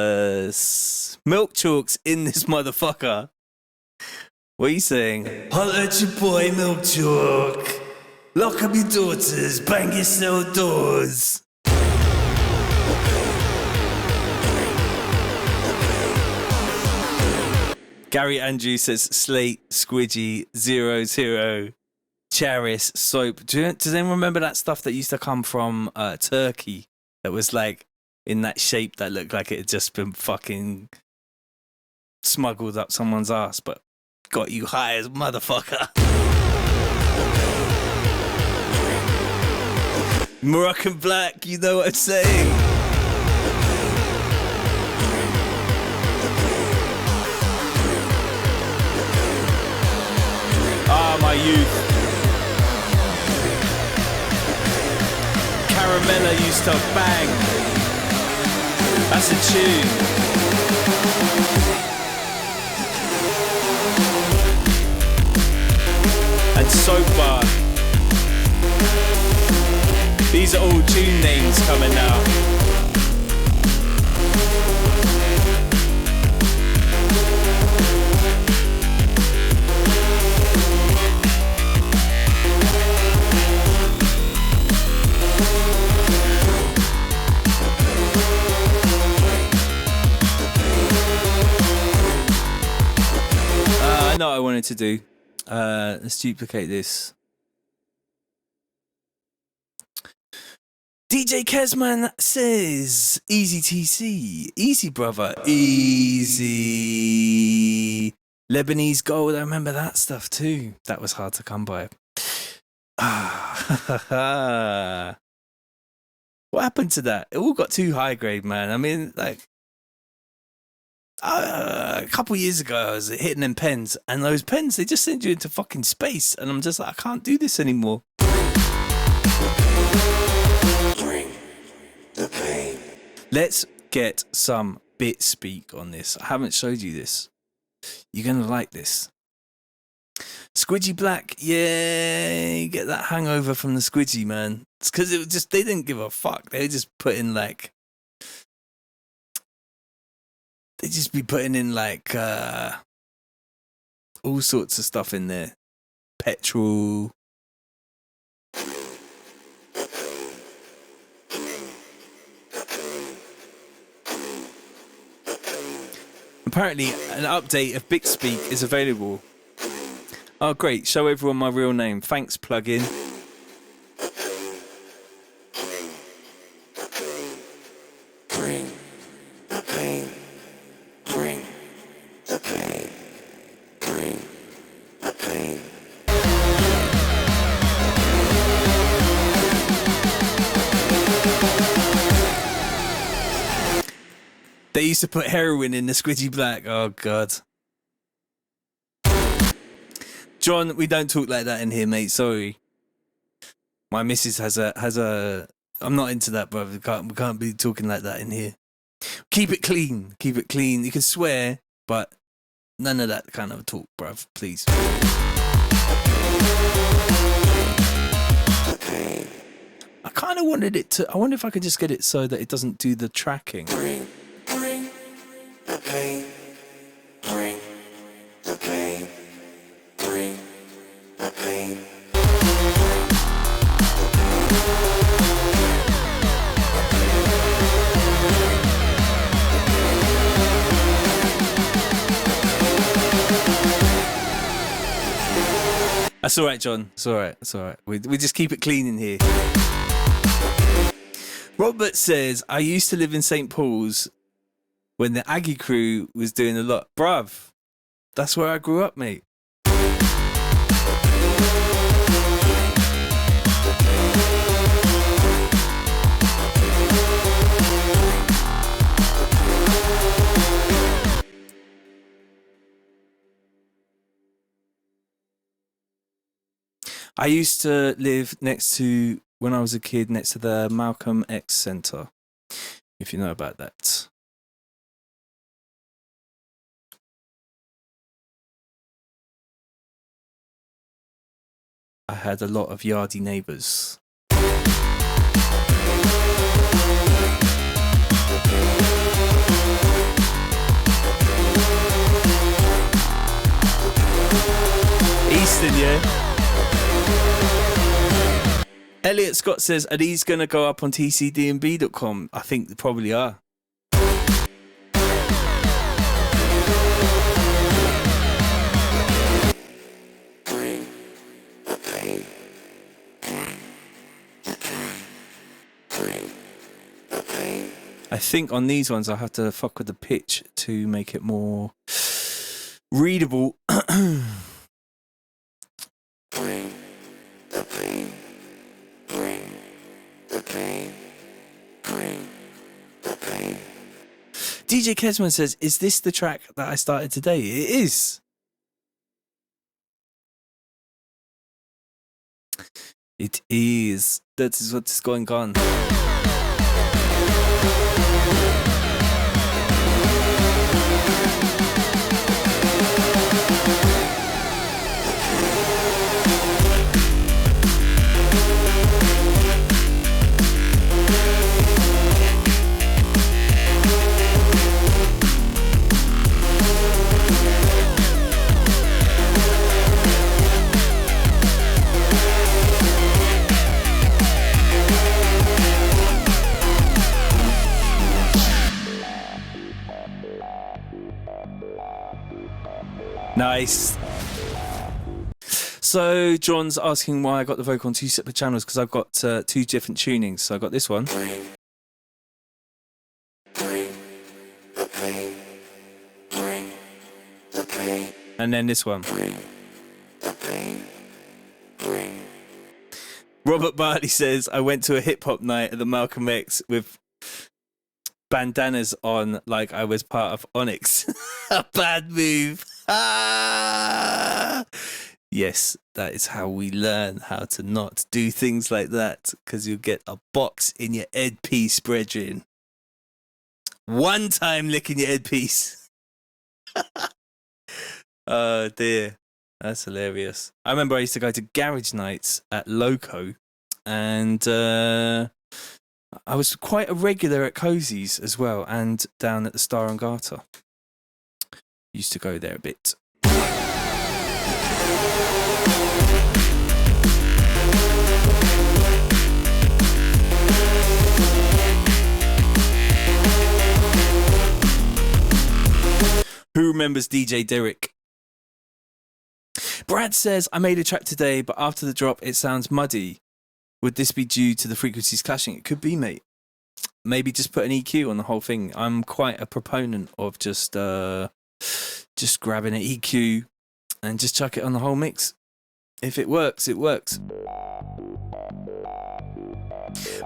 Milk chalks in this motherfucker. What are you saying? Holla at your boy, Milk Chalk. Lock up your daughters, bang your cell doors. Gary Andrews says Slate, Squidgy, 00, Charis, Soap. Does anyone remember that stuff that used to come from Turkey? That was like in that shape that looked like it had just been fucking smuggled up someone's ass, but got you high as motherfucker. Moroccan Black, you know what I'm saying? Ah, my youth. Caramella used to bang. That's a tune. And Soap Bar. These are all tune names coming now. I know what I wanted to do. Let's duplicate this. DJ Kesman says, easy TC, easy brother, easy. Lebanese gold, I remember that stuff too. That was hard to come by. What happened to that? It all got too high grade, man. I mean, like, a couple years ago, I was hitting them pens, and those pens, they just send you into fucking space, and I'm just like, I can't do this anymore. The pain. Let's get some bit speak on this. I haven't showed you this. You're gonna like this. Squidgy Black, yeah, you get that hangover from the Squidgy, man. It's because it was just, they didn't give a fuck. They just put in like, they just be putting in like all sorts of stuff in there. Petrol. Apparently, an update of BixSpeak is available. Oh, great. Show everyone my real name. Thanks, plugin. Bring the pain. Bring the pain. Bring the pain. They used to put heroin in the Squidgy Black. Oh, God. John, we don't talk like that in here, mate. Sorry. My missus has a. I'm not into that, brother. We can't be talking like that in here. Keep it clean. Keep it clean. You can swear, but none of that kind of talk, bruv. Please. I kind of wanted it to. I wonder if I could just get it so that it doesn't do the tracking. Bring the pain. Bring the pain. Bring the pain. That's all right, John. It's all right. It's all right. We just keep it clean in here. Robert says, I used to live in St. Paul's when the Aggie crew was doing a lot. Bruv, that's where I grew up, mate. I used to live when I was a kid, next to the Malcolm X Centre, if you know about that. I had a lot of yardy neighbours. Easton, yeah? Elliot Scott says, are these going to go up on tcdnb.com? I think they probably are. I think on these ones I have to fuck with the pitch to make it more readable. DJ Kesman says, is this the track that I started today? It is. It is. That is what's going on. Nice. So John's asking why I got the vocal on two separate channels, because I've got two different tunings. So I got this one. And then this one. Robert Bartley says, I went to a hip hop night at the Malcolm X with bandanas on like I was part of Onyx. A bad move. Yes, that is how we learn how to not do things like that, because you'll get a box in your headpiece, brethren. One time licking your headpiece. Oh dear, that's hilarious. I remember I used to go to garage nights at Loco, and I was quite a regular at Cozy's as well, and down at the Star and Garter. Used to go there a bit. Who remembers DJ Derek? Brad says, I made a track today, but after the drop, it sounds muddy. Would this be due to the frequencies clashing? It could be, mate. Maybe just put an EQ on the whole thing. I'm quite a proponent of just grabbing an EQ and just chuck it on the whole mix. If it works, it works.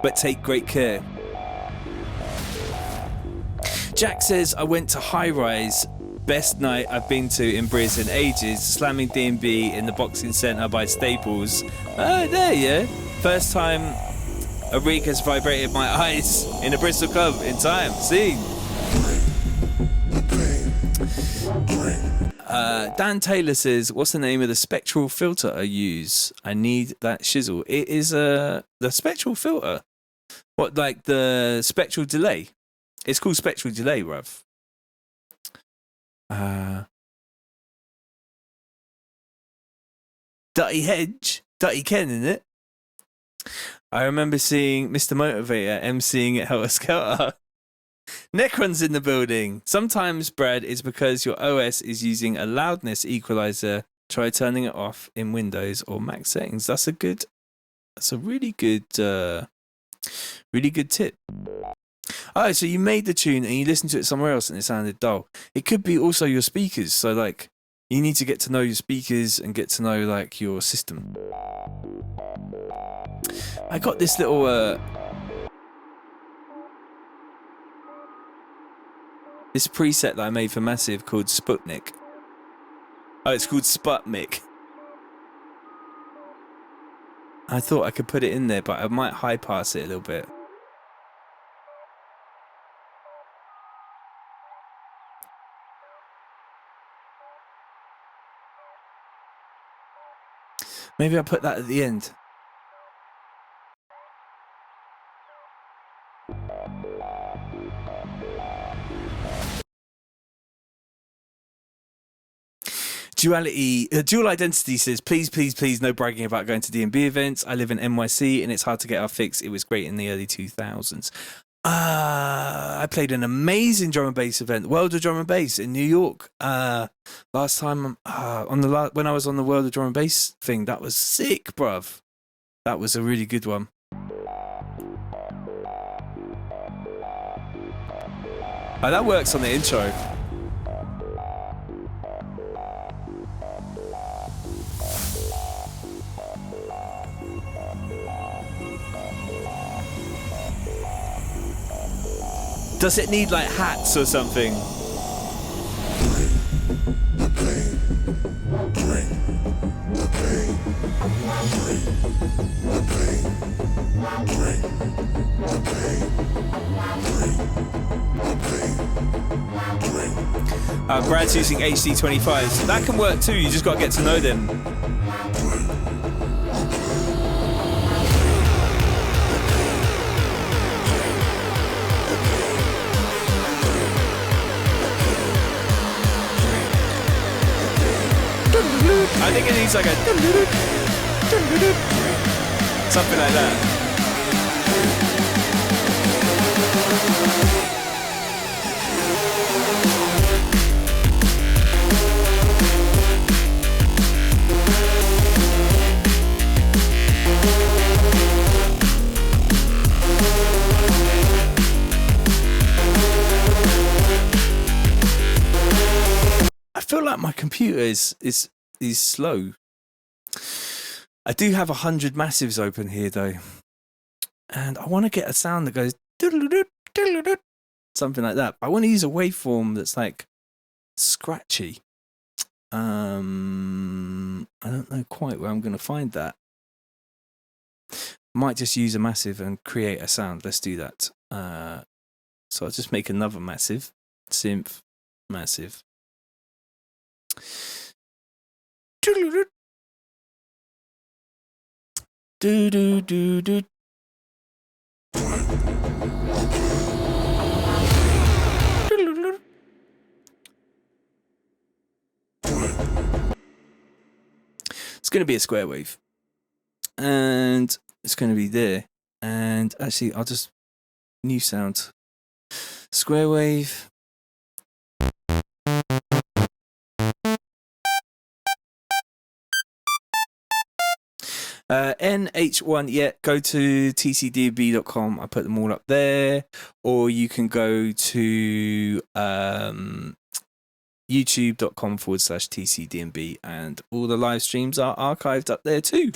But take great care. Jack says, I went to High Rise. Best night I've been to in Briz in ages. Slamming D&B in the boxing centre by Staples. Oh, there, yeah. First time a rig has vibrated my eyes in a Bristol club in time. See? Dan Taylor says, what's the name of the spectral filter I use? I need that shizzle. It is the spectral filter. What, like the spectral delay? It's called spectral delay, bruv. Dutty Hedge, Dutty Ken, isn't it? I remember seeing Mr. Motivator emceeing at Helter Skelter. Necron's in the building. Sometimes, Brad, it's because your OS is using a loudness equalizer. Try turning it off in Windows or Mac settings. That's a really good tip. Oh, so you made the tune and you listened to it somewhere else and it sounded dull. It could be also your speakers. So like, you need to get to know your speakers and get to know like your system. I got this little this preset that I made for Massive called Sputnik. Oh, it's called Sputnik. I thought I could put it in there, but I might high pass it a little bit. Maybe I'll put that at the end. Dual Identity says, please, no bragging about going to D&B events. I live in NYC and it's hard to get our fix. It was great in the early 2000s. I played an amazing drum and bass event, World of Drum and Bass in New York. Last time when I was on the World of Drum and Bass thing, that was sick, bruv. That was a really good one. Oh, that works on the intro. Does it need like hats or something? Brad's using HD25s. That can work too, you just got to get to know them. I think it needs like a something like that. I feel like my computer is slow. I do have 100 massives open here though, and I want to get a sound that goes something like that. I want to use a waveform that's like scratchy. I don't know quite where I'm going to find that. Might just use a massive and create a sound. Let's do that. So I'll just make another massive synth massive. Do do do do. It's going to be a square wave, and it's going to be there. And actually, I'll just new sound square wave. NH1, yeah, go to tcdnbl.com. I put them all up there. Or you can go to youtube.com/tcdnb, and all the live streams are archived up there too.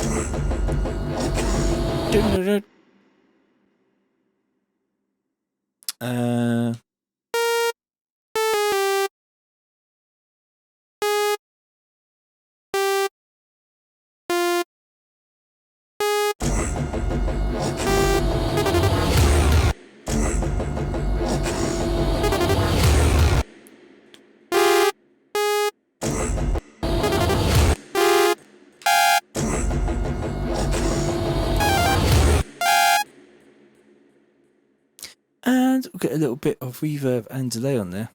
And we'll get a little bit of reverb and delay on there.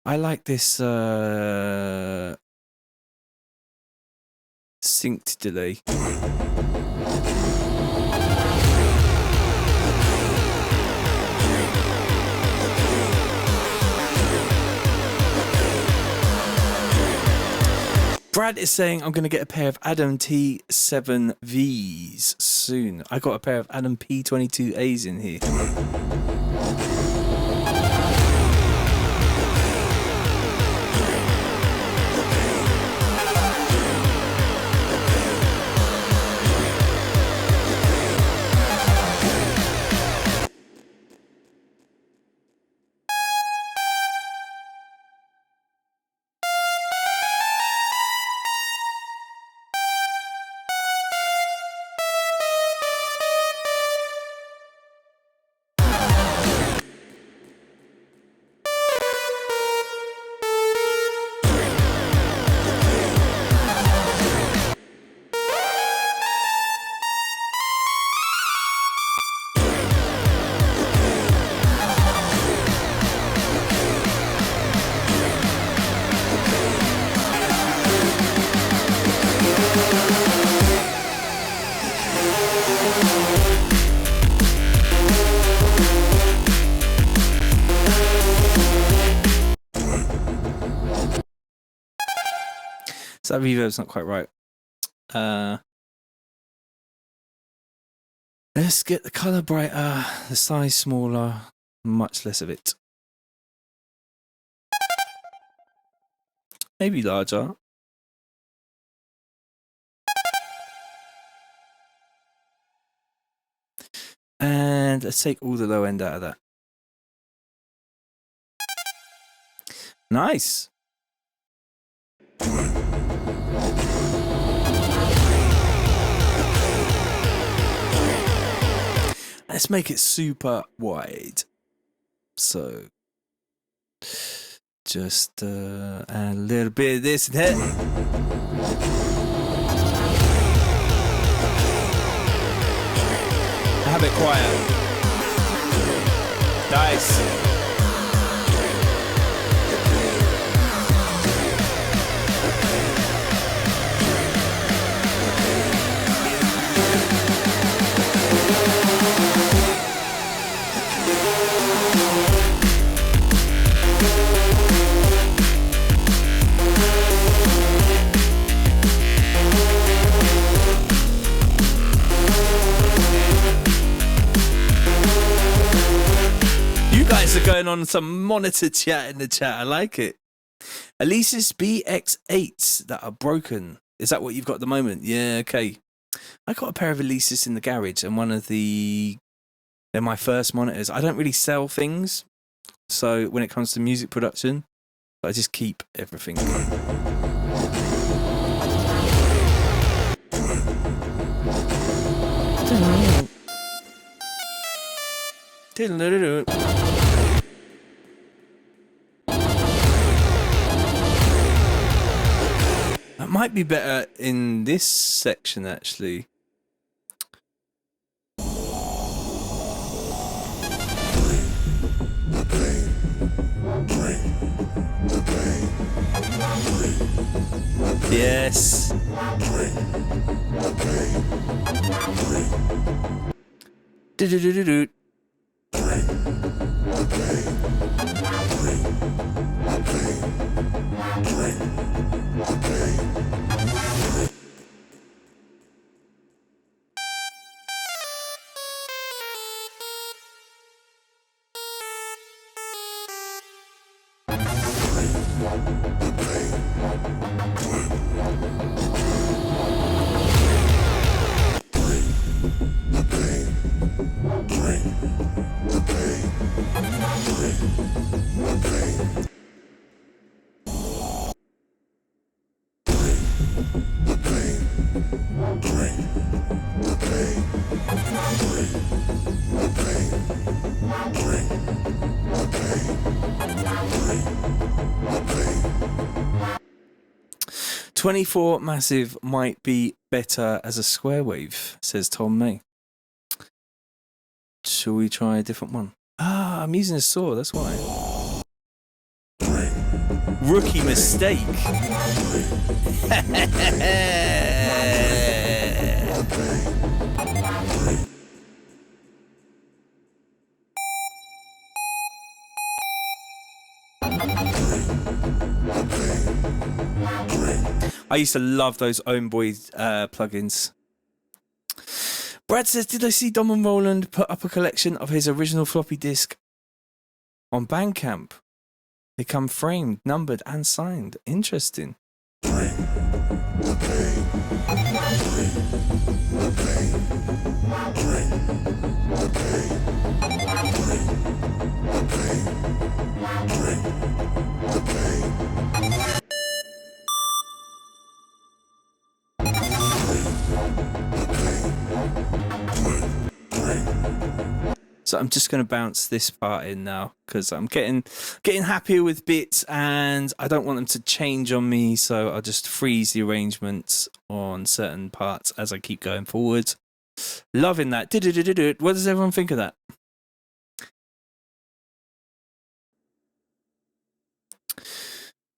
I like this synced delay. Brad is saying I'm going to get a pair of Adam T7Vs soon. I got a pair of Adam P22As in here. So that reverb's not quite right. Let's get the colour brighter, the size smaller, much less of it. Maybe larger. And let's take all the low end out of that. Nice. Let's make it super wide. So just add a little bit of this and that. Have it quiet. Nice. Guys are going on some monitor chat in the chat. I like it. Elise's BX8s that are broken. Is that what you've got at the moment? Yeah, okay. I got a pair of Elise's in the garage, and they're my first monitors. I don't really sell things, so when it comes to music production, I just keep everything. That might be better in this section, actually. Yes. Do-do-do-do-do. 24 massive might be better as a square wave, says Tom May. Shall we try a different one? Ah, I'm using a saw, that's why. Rookie mistake. I used to love those Own Boy plugins. Brad says, did I see Dom and Roland put up a collection of his original floppy disk on Bandcamp? They come framed, numbered, and signed. Interesting. So I'm just going to bounce this part in now because I'm getting happier with bits and I don't want them to change on me, so I'll just freeze the arrangements on certain parts as I keep going forward. Loving that. What does everyone think of that?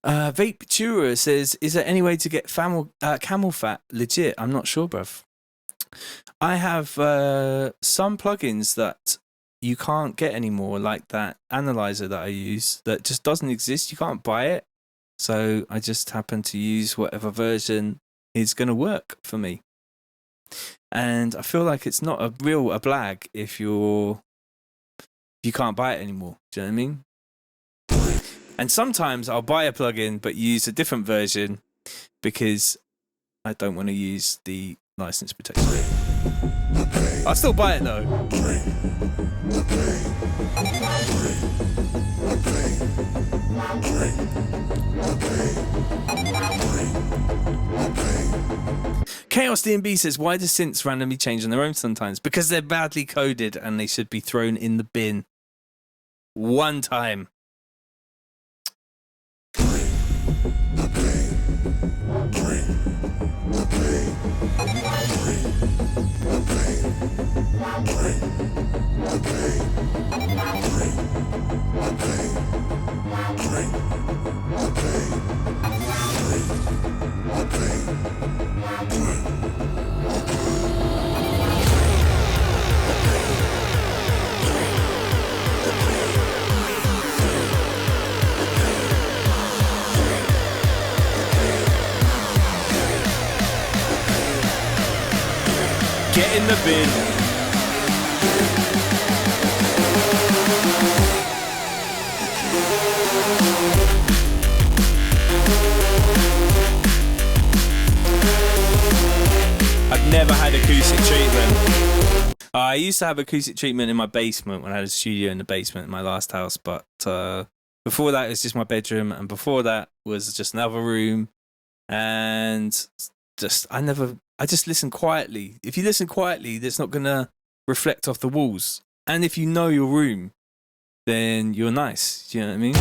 Vape Tura says, is there any way to get camel fat legit? I'm not sure, bruv. I have some plugins that you can't get anymore, like that analyzer that I use that just doesn't exist. You can't buy it. So I just happen to use whatever version is going to work for me. And I feel like it's not a blag if you can't buy it anymore. Do you know what I mean? And sometimes I'll buy a plugin but use a different version because I don't want to use the license protection. I'll still buy it though. Chaos DNB says, why do synths randomly change on their own sometimes? Because they're badly coded and they should be thrown in the bin. One time. Get in the bin. I've never had acoustic treatment. I used to have acoustic treatment in my basement when I had a studio in the basement in my last house, but before that it was just my bedroom, and before that was just another room, and I just listen quietly. If you listen quietly, that's not gonna reflect off the walls. And if you know your room, then you're nice. Do you know what I mean?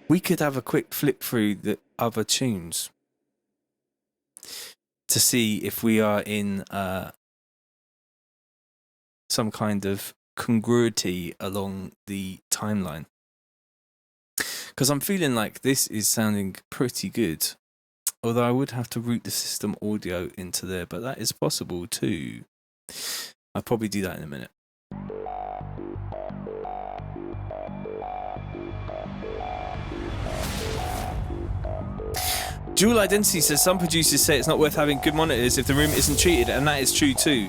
We could have a quick flip through the other tunes to see if we are in some kind of congruity along the timeline. Because I'm feeling like this is sounding pretty good. Although I would have to route the system audio into there, but that is possible too. I'll probably do that in a minute. Dual Identity says some producers say it's not worth having good monitors if the room isn't treated, and that is true too.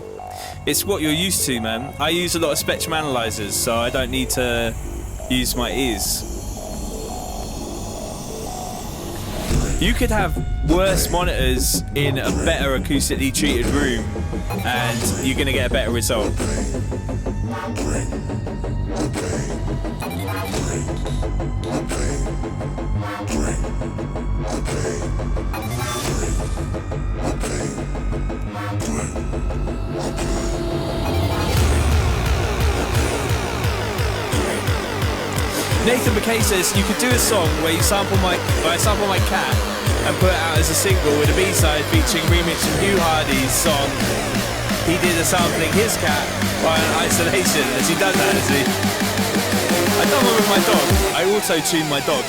It's what you're used to, man. I use a lot of spectrum analyzers, so I don't need to use my ears. You could have worse monitors in a better acoustically treated room and you're going to get a better result. Nathan McKay says you could do a song where I sample my cat and put it out as a single with a B-side featuring remix of Hugh Hardy's song he did a sampling his cat by an isolation. Has he done that, has he? I've done one with my dog. I auto-tune my dog.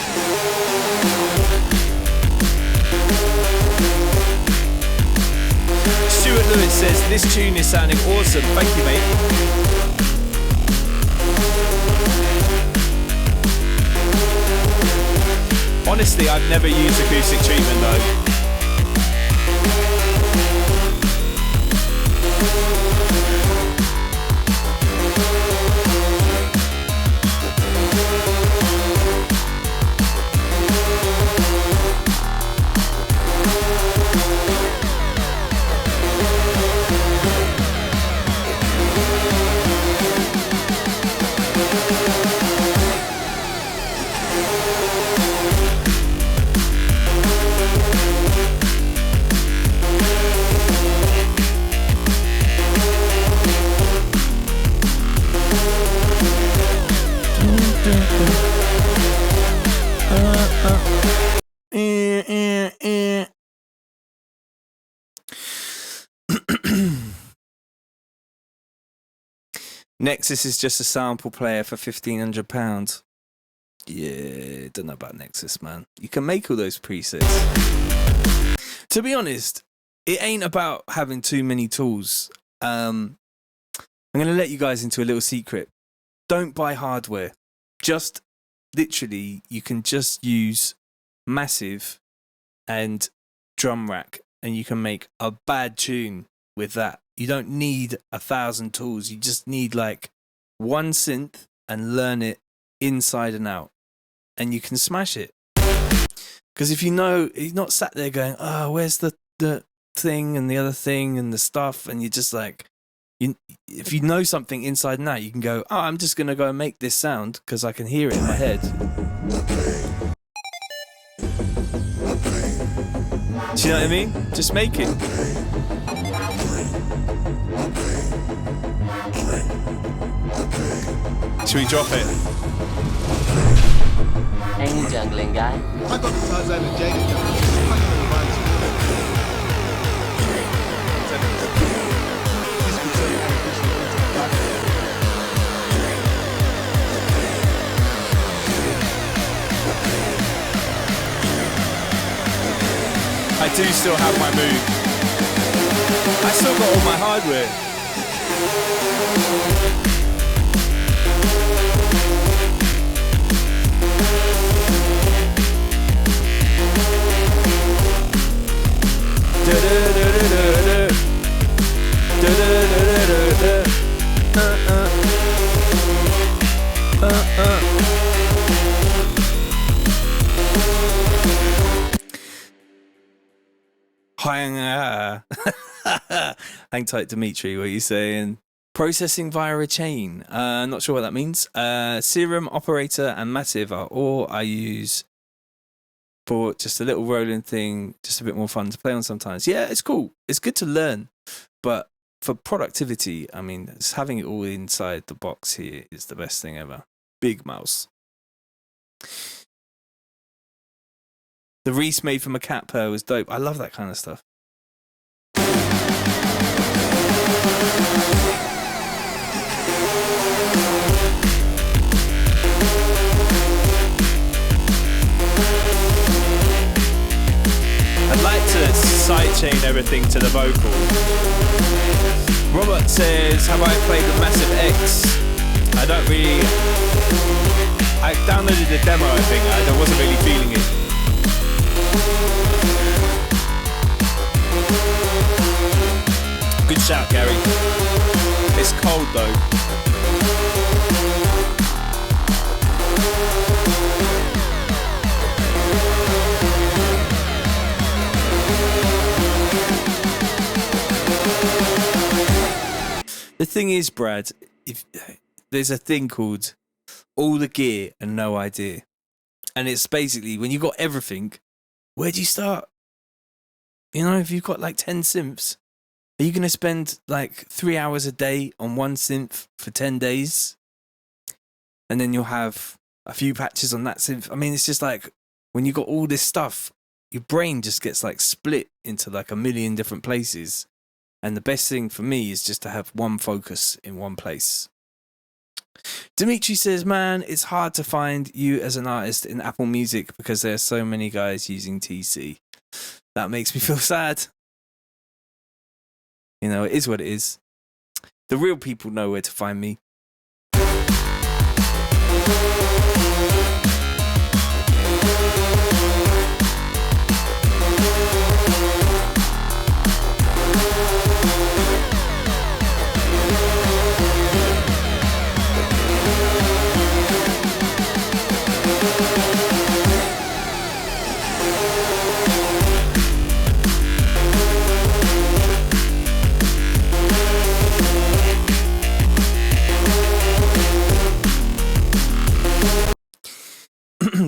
Stuart Lewis says, this tune is sounding awesome. Thank you, mate. Honestly, I've never used acoustic treatment though. Nexus is just a sample player for £1,500. Yeah, don't know about Nexus, man. You can make all those presets. To be honest, it ain't about having too many tools. I'm going to let you guys into a little secret. Don't buy hardware. Just literally, you can just use Massive and Drum Rack and you can make a bad tune with that. You don't need 1,000 tools. You just need like one synth and learn it inside and out. And you can smash it. Because if you know, you're not sat there going, oh, where's the thing and the other thing and the stuff. And you're just like, if you know something inside and out, you can go, oh, I'm just going to go and make this sound because I can hear it in my head. Do you know what I mean? Just make it. Should we drop it? Ain't jungling guy. I got the Tarzan and Jaden down. I do still have my mood. I still got all my hardware. Hang tight, Dimitri. What are you saying? Processing via a chain. Not sure what that means. Serum, Operator, and Massive are all I use for just a little rolling thing, just a bit more fun to play on sometimes. Yeah, it's cool. It's good to learn. But for productivity, I mean, just having it all inside the box here is the best thing ever. Big mouse. The Reese made from a cat purr was dope. I love that kind of stuff. I'd like to sidechain everything to the vocal. Robert says, have I played with Massive X? I don't really... I downloaded the demo, I think. I wasn't really feeling it. Good shout, Gary. It's cold though. The thing is, Brad, if there's a thing called all the gear and no idea. And it's basically when you've got everything, where do you start? You know, if you've got like 10 synths, are you going to spend like 3 hours a day on one synth for 10 days? And then you'll have a few patches on that synth. I mean, it's just like when you've got all this stuff, your brain just gets like split into like a million different places. And the best thing for me is just to have one focus in one place. Dimitri says, man, it's hard to find you as an artist in Apple Music because there are so many guys using TC. That makes me feel sad. You know, it is what it is. The real people know where to find me.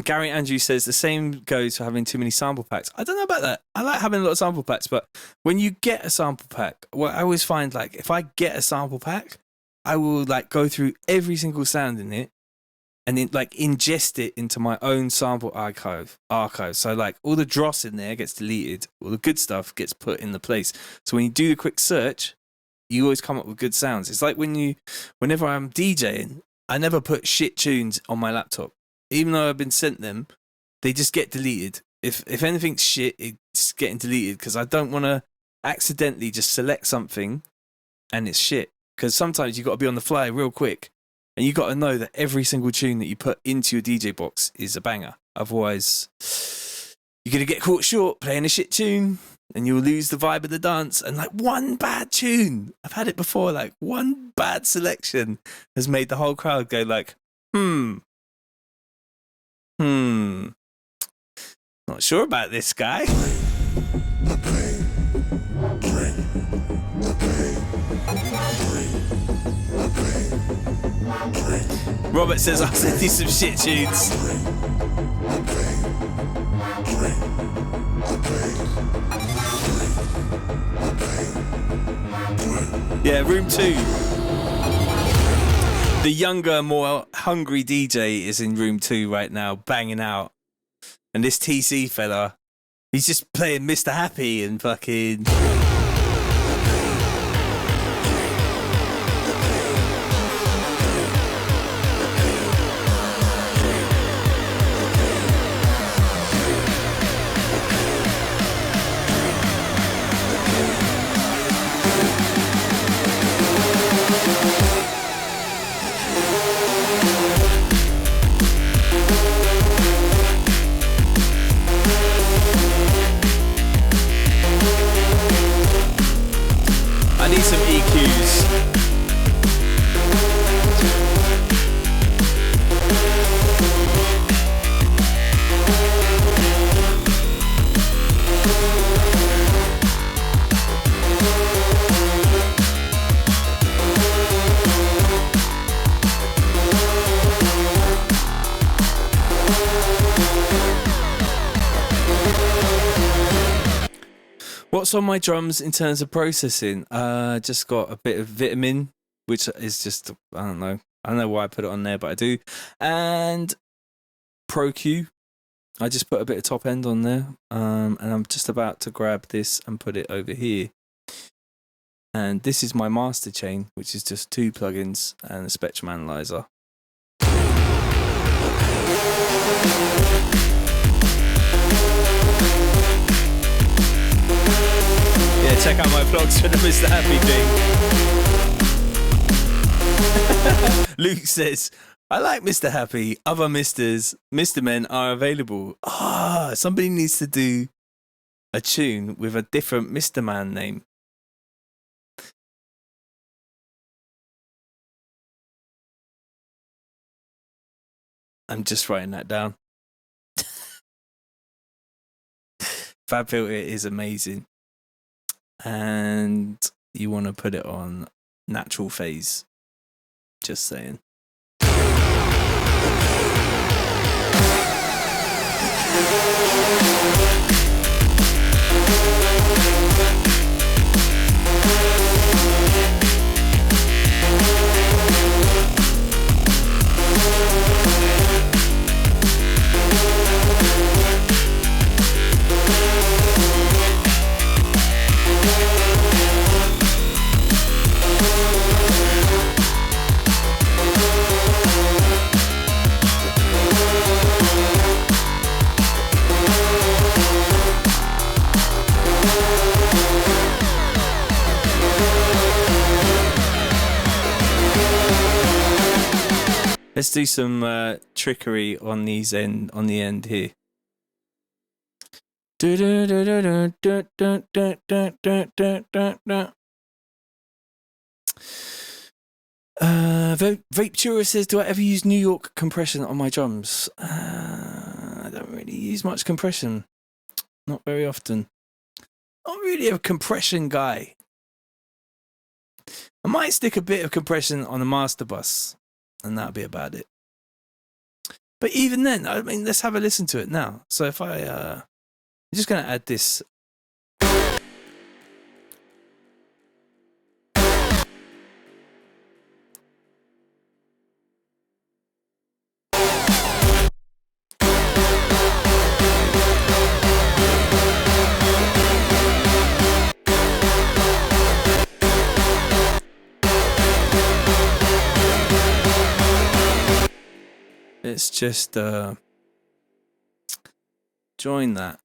Gary Andrews says the same goes for having too many sample packs. I don't know about that. I like having a lot of sample packs, but when you get a sample pack, what I always find, like, if I get a sample pack, I will like go through every single sound in it and then like ingest it into my own sample archive. So like all the dross in there gets deleted, all the good stuff gets put in the place. So when you do the quick search, you always come up with good sounds. It's like whenever I'm DJing, I never put shit tunes on my laptop. Even though I've been sent them, they just get deleted. If anything's shit, it's getting deleted because I don't want to accidentally just select something and it's shit. Because sometimes you got to be on the fly real quick and you got to know that every single tune that you put into your DJ box is a banger. Otherwise, you're going to get caught short playing a shit tune and you'll lose the vibe of the dance. And like one bad tune, I've had it before, like one bad selection has made the whole crowd go like, not sure about this guy. Robert says I'll send you some shit tunes. Yeah, room 2. The younger, more hungry DJ is in room 2 right now, banging out. And this TC fella, he's just playing Mr. Happy and fucking... some EQs. What's on my drums in terms of processing? Just got a bit of vitamin, which is just, I don't know why I put it on there, but I do. And Pro Q. I just put a bit of top end on there. And I'm just about to grab this and put it over here. And this is my master chain, which is just 2 plugins and a spectrum analyzer. Yeah, check out my vlogs for the Mr. Happy thing. Luke says, I like Mr. Happy. Other Mr. Men are available. Somebody needs to do a tune with a different Mr. Man name. I'm just writing that down. FabFilter is amazing. And you want to put it on natural phase. Just saying. Let's do some trickery on the end here. Vape Chura says, do I ever use New York compression on my drums? I don't really use much compression. Not very often. Not really a compression guy. I might stick a bit of compression on the master bus, and that'll be about it. But even then, I mean, let's have a listen to it now. So if I'm just going to add this. Let's just join that.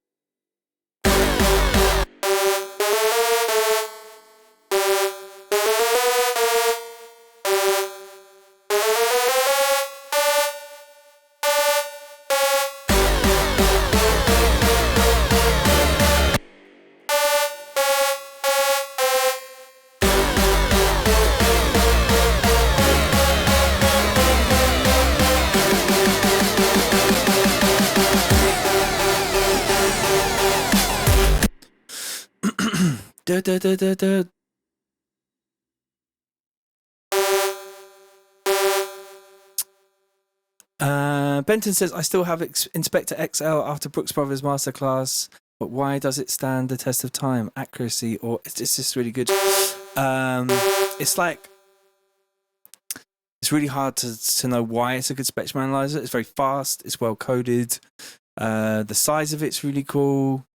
Da, da, da, da, da. Benton says, I still have Inspector XL after Brooks Brothers Masterclass, but why does it stand the test of time? Accuracy, or it's just really good. It's like, it's really hard to know why it's a good spectrum analyzer. It's very fast, it's well coded. The size of it's really cool.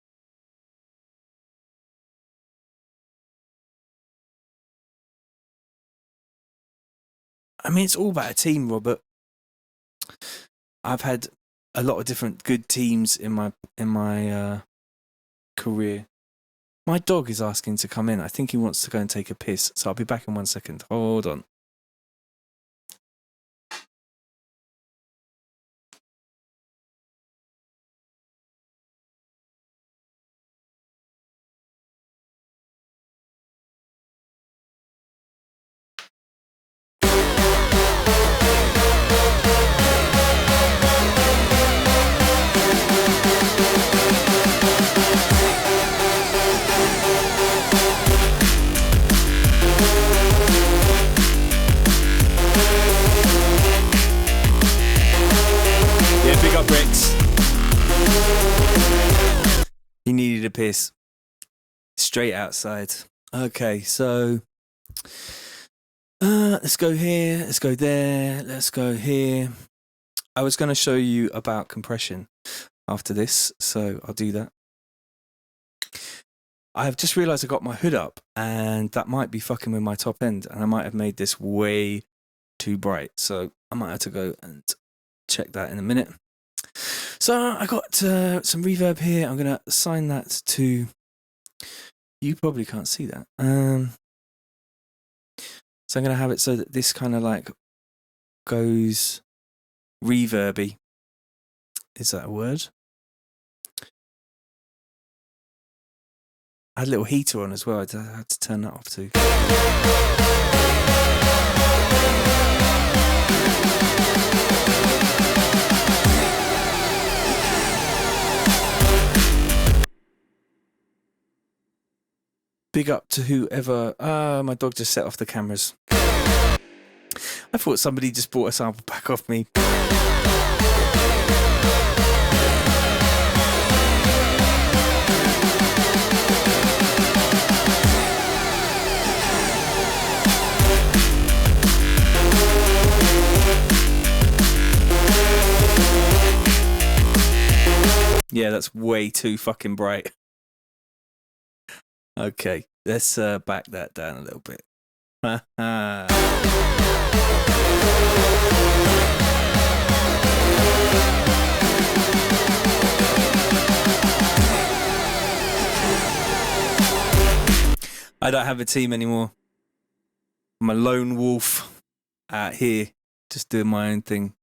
I mean, it's all about a team, Robert. I've had a lot of different good teams in my career. My dog is asking to come in. I think he wants to go and take a piss, so I'll be back in 1 second. Hold on. Yeah, big up Rex. He needed a piss. Straight outside. Okay, so let's go here, let's go there, let's go here. I was going to show you about compression after this, so I'll do that. I've just realised I got my hood up, and that might be fucking with my top end, and I might have made this way too bright, so I might have to go and check that in a minute. So I got some reverb here. I'm going to assign that to... You probably can't see that. So I'm going to have it so that this kind of like goes reverby. Is that a word? I had a little heater on as well. I had to turn that off too. Big up to whoever... my dog just set off the cameras. I thought somebody just bought a sample pack off me. Yeah, that's way too fucking bright. Okay, let's back that down a little bit. I don't have a team anymore. I'm a lone wolf out here Just doing my own thing.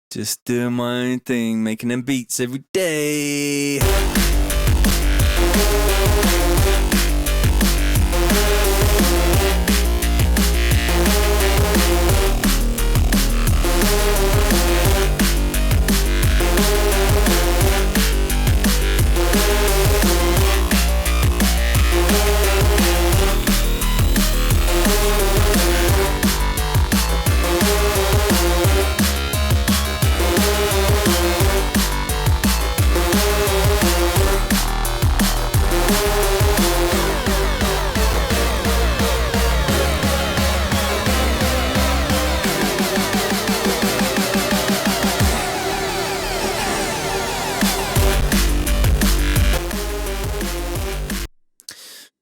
Just doing my own thing, making them beats every day.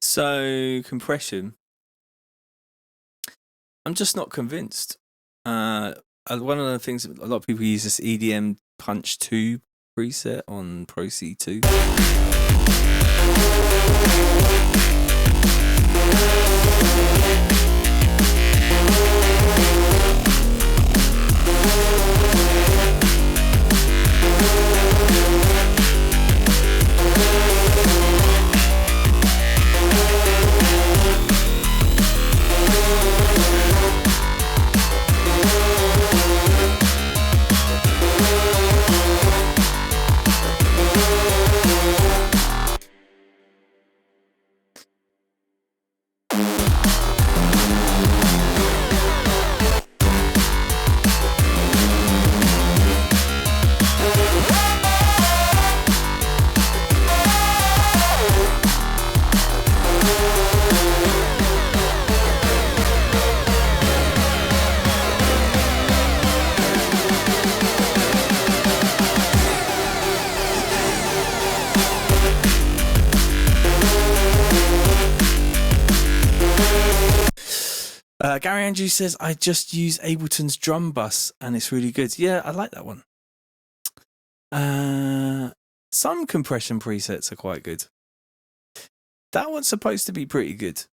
So, compression. I'm just not convinced. One of the things a lot of people use this EDM Punch 2 preset on Pro C2. Gary Andrews says, I just use Ableton's drum bus and it's really good. Yeah, I like that one. Some compression presets are quite good. That one's supposed to be pretty good.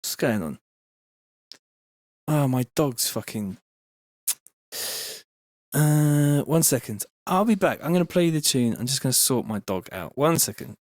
What's going on? Oh, my dog's fucking... 1 second. I'll be back. I'm going to play the tune. I'm just going to sort my dog out. 1 second.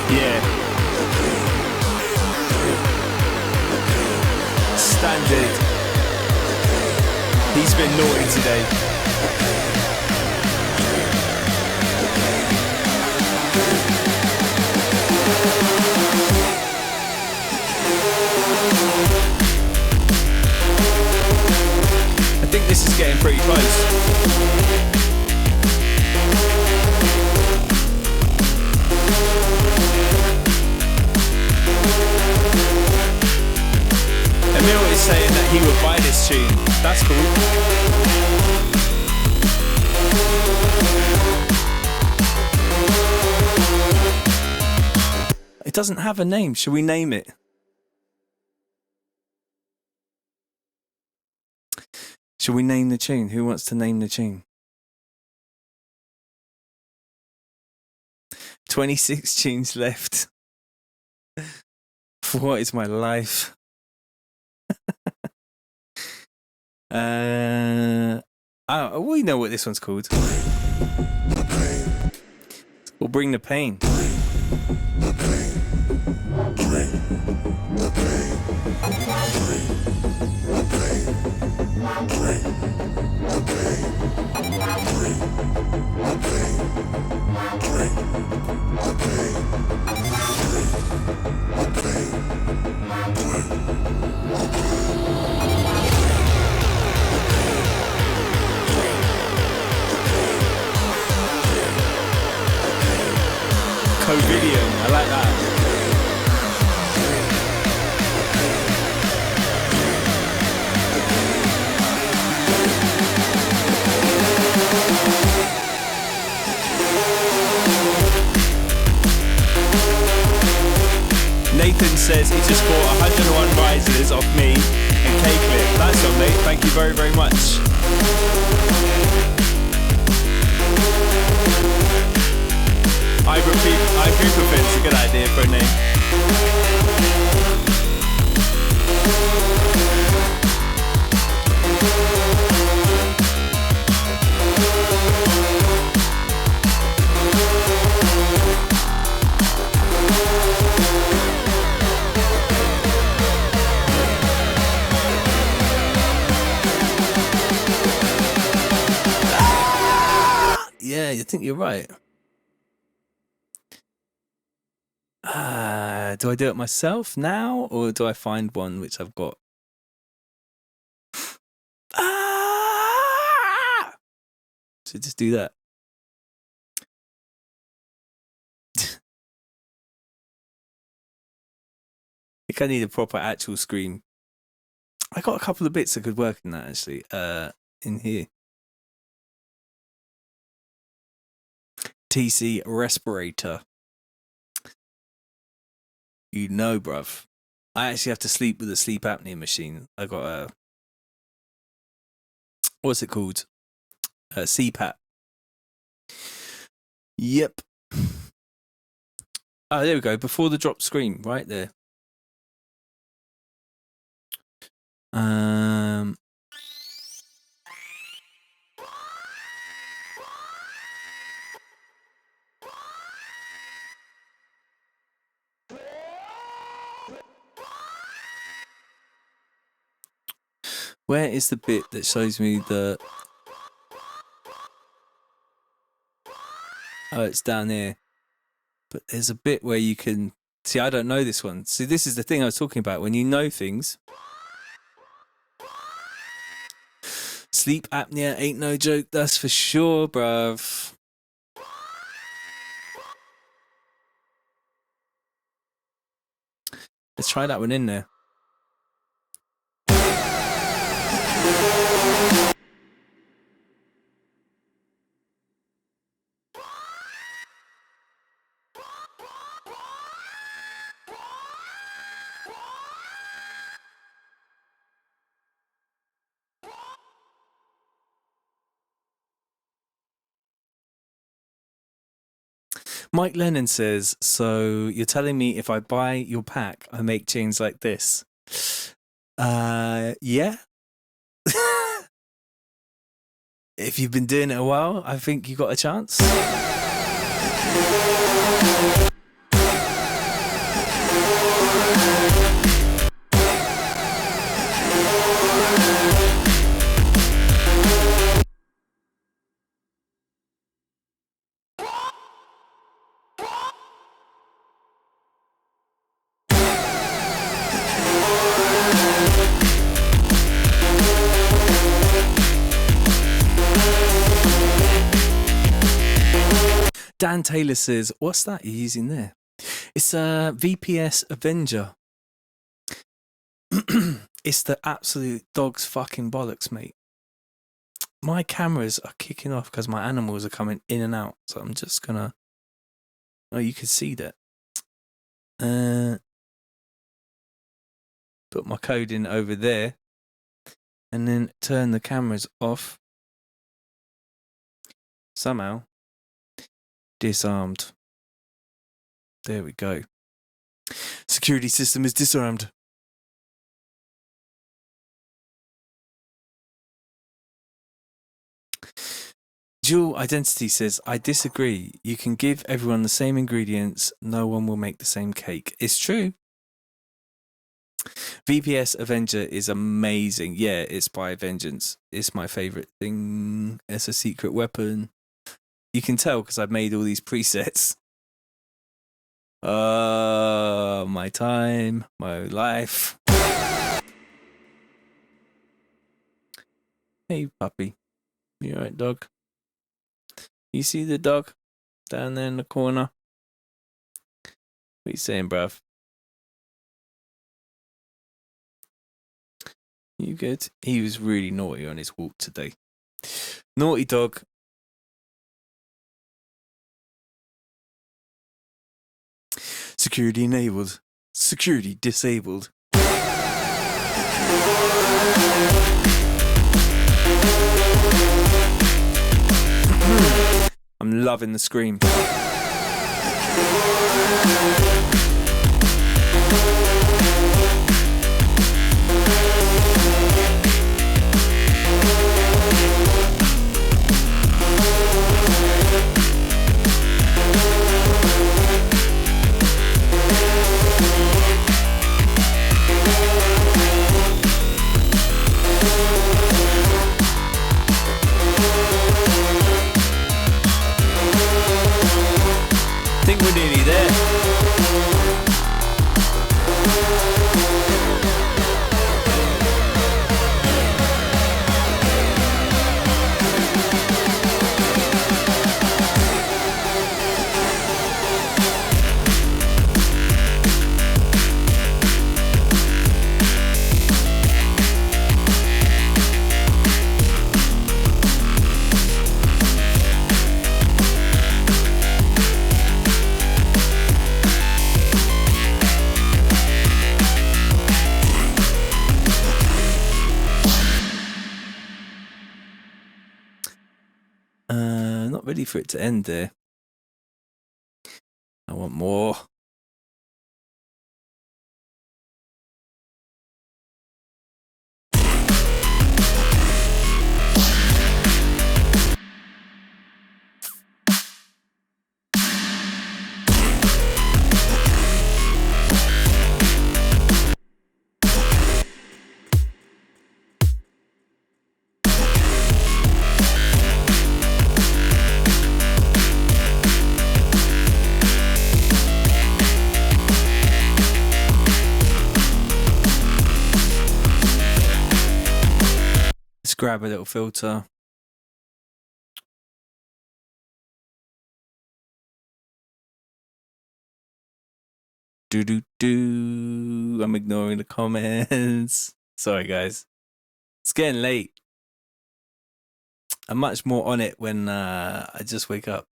Yeah. Standard. He's been naughty today. I think this is getting pretty close. Emil is saying that he would buy this tune. That's cool. It doesn't have a name. Should we name it? Should we name the tune? Who wants to name the tune? 26 tunes left. What is my life? We know what this one's called. We'll bring the pain. I like that. Nathan says he just bought 101 risers off me and K-Clip. That's on, mate. Thank you very, very much. Ibuprofen's a good idea for a name. Yeah, you think you're right. Do I do it myself now, or do I find one which I've got? So just do that. I think I need a proper actual screen. I got a couple of bits that could work in that actually. In here. TC respirator. You know, bruv. I actually have to sleep with a sleep apnea machine. I got a... What's it called? CPAP. Yep. Oh, there we go. Before the drop screen, right there. Where is the bit that shows me the... Oh, it's down here. But there's a bit where you can... See, I don't know this one. See, this is the thing I was talking about. When you know things... Sleep apnea ain't no joke, that's for sure, bruv. Let's try that one in there. Mike Lennon says, so you're telling me if I buy your pack, I make chains like this? Yeah. If you've been doing it a while, I think you got a chance. Dan Taylor says, what's that you're using there? It's a VPS Avenger. It's the absolute dog's fucking bollocks, mate. My cameras are kicking off because my animals are coming in and out. So I'm just gonna... Oh, you can see that. Put my code in over there. And then turn the cameras off. Somehow. Disarmed. There we go. Security system is disarmed. Dual Identity says, I disagree. You can give everyone the same ingredients. No one will make the same cake. It's true. VPS Avenger is amazing. Yeah, it's by Vengeance. It's my favorite thing. It's a secret weapon. You can tell because I've made all these presets. My time, my life. Hey, puppy. You alright, dog? You see the dog down there in the corner? What you saying, bruv? You good? He was really naughty on his walk today. Naughty dog. Security enabled. Security disabled. I'm loving the scream. I think we're nearly there. Not ready for it to end there. I want more. Let's grab a little filter. Do. I'm ignoring the comments. Sorry, guys. It's getting late. I'm much more on it when I just wake up.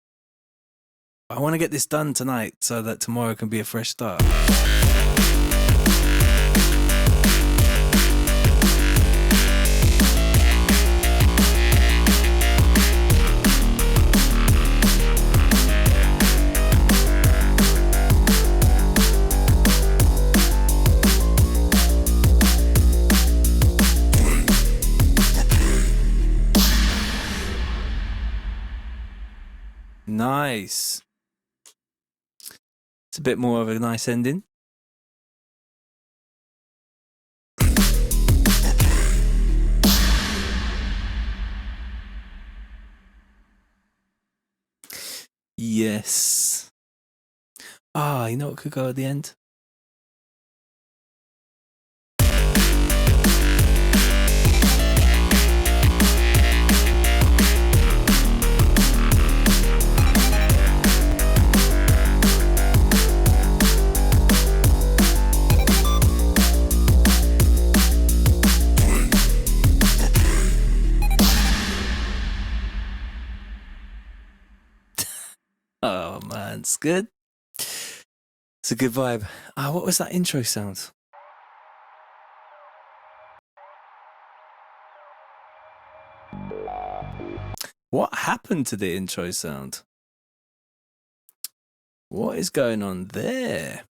I want to get this done tonight so that tomorrow can be a fresh start. Nice. It's a bit more of a nice ending. Yes. You know what could go at the end? Oh man, it's good. It's a good vibe. What was that intro sound? What happened to the intro sound? What is going on there?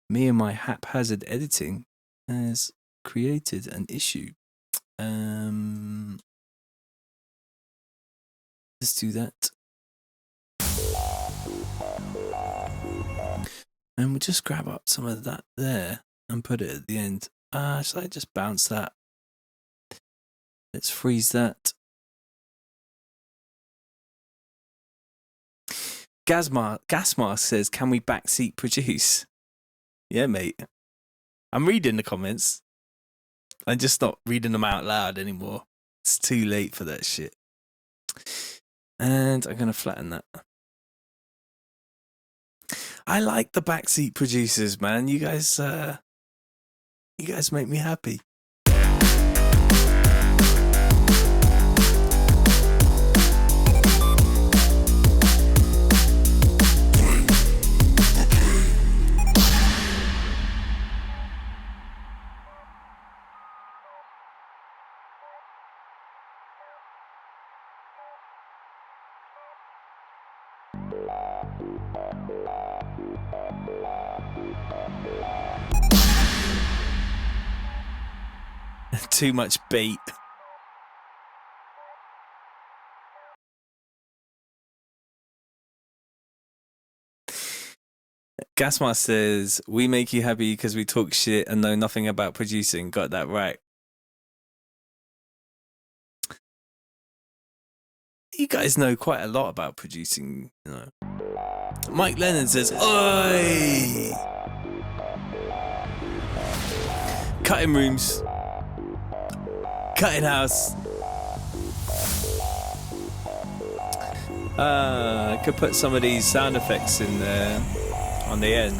Me and my haphazard editing has created an issue. Let's do that. And we'll just grab up some of that there and put it at the end. Should I just bounce that? Let's freeze that. Gasmask says, can we backseat produce? Yeah, mate. I'm reading the comments. I'm just not reading them out loud anymore. It's too late for that shit. And I'm going to flatten that. I like the backseat producers, man. You guys make me happy. Too much bait. Gasmar says, we make you happy because we talk shit and know nothing about producing. Got that right. You guys know quite a lot about producing, you know. Mike Lennon says, oi! Cutting rooms. Cutting house. I could put some of these sound effects in there on the end.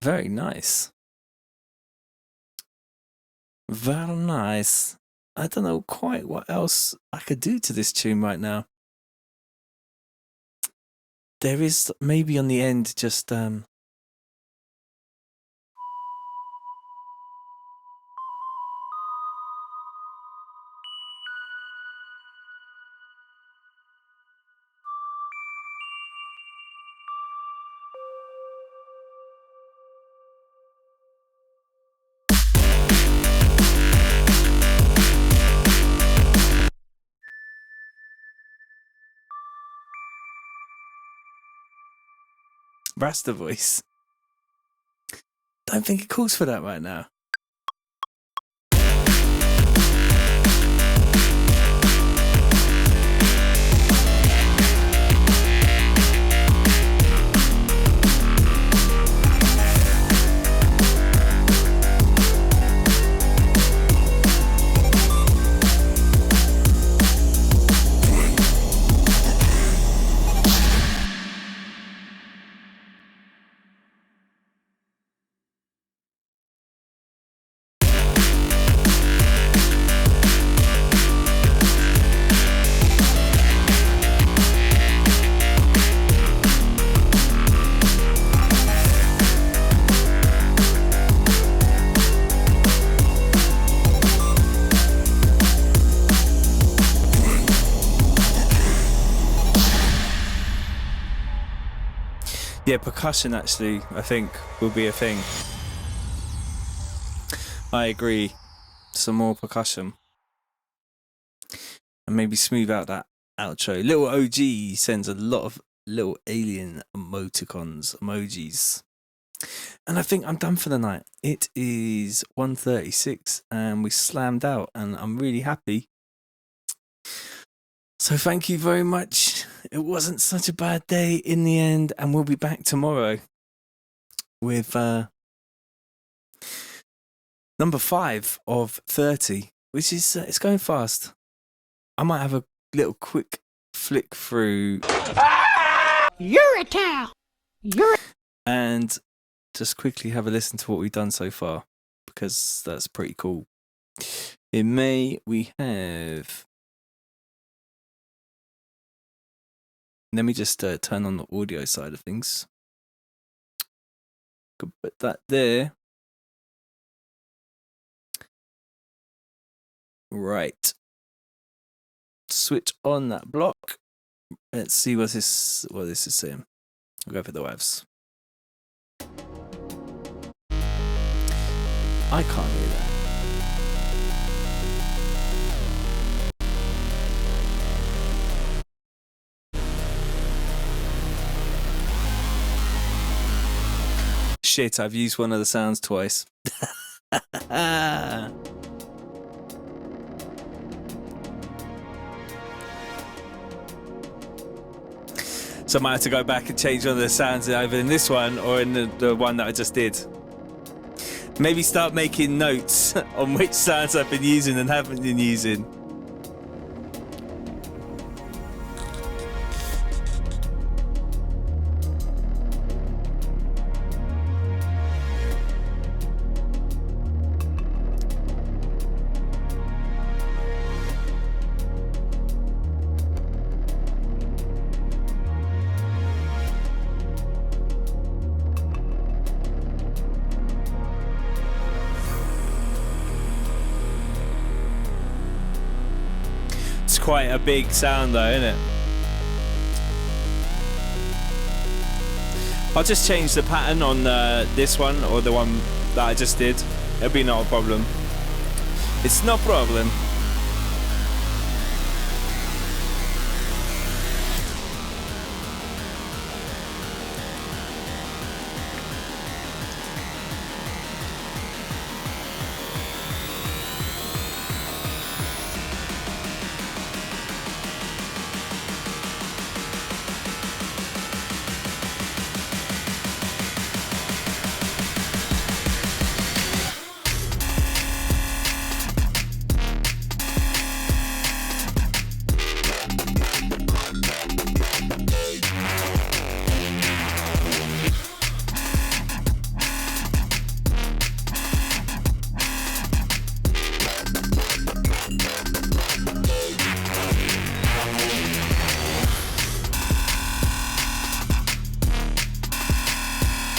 Very nice. Very nice. I don't know quite what else I could do to this tune right now. There is maybe on the end just Rasta voice. Don't think it calls for that right now. Yeah, percussion actually, I think, will be a thing. I agree. Some more percussion. And maybe smooth out that outro. Little OG sends a lot of little alien emojis. And I think I'm done for the night. It is 1:36 and we slammed out and I'm really happy. So thank you very much. It wasn't such a bad day in the end, and we'll be back tomorrow with number 5 of 30, which is it's going fast. I might have a little quick flick through. You're a cow. And just quickly have a listen to what we've done so far, because that's pretty cool. In May, we have. Let me just turn on the audio side of things. Could put that there. Right. Switch on that block. Let's see what this is saying. I'll go for the waves. I can't hear that. Shit, I've used one of the sounds twice. So I might have to go back and change one of the sounds either in this one or in the one that I just did. Maybe start making notes on which sounds I've been using and haven't been using. Quite a big sound though, isn't it? I'll just change the pattern on this one or the one that I just did. It'll be not a problem. It's no problem.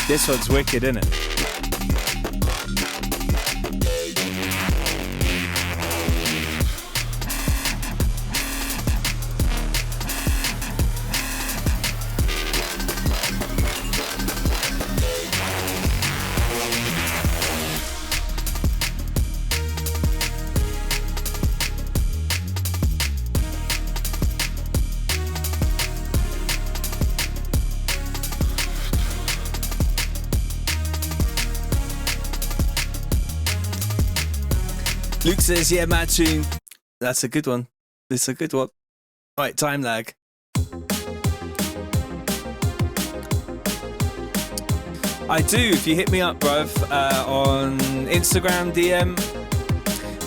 This one's wicked, isn't it? Luke says, yeah, mad tune. That's a good one. It's a good one. All right, time lag. I do. If you hit me up, bruv, on Instagram DM,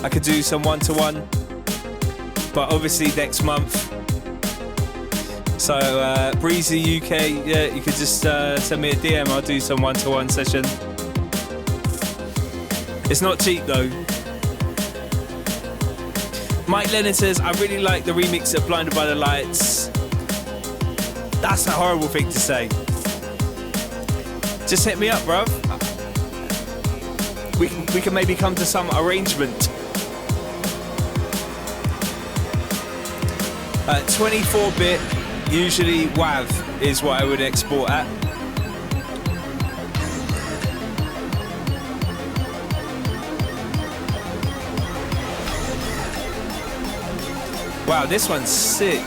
I could do some one-to-one. But obviously next month. So Breezy UK, yeah, you could just send me a DM. I'll do some one-to-one session. It's not cheap though. Mike Leonard says, I really like the remix of Blinded by the Lights. That's a horrible thing to say. Just hit me up, bruv. We can maybe come to some arrangement. 24-bit, usually WAV is what I would export at. Wow, this one's sick.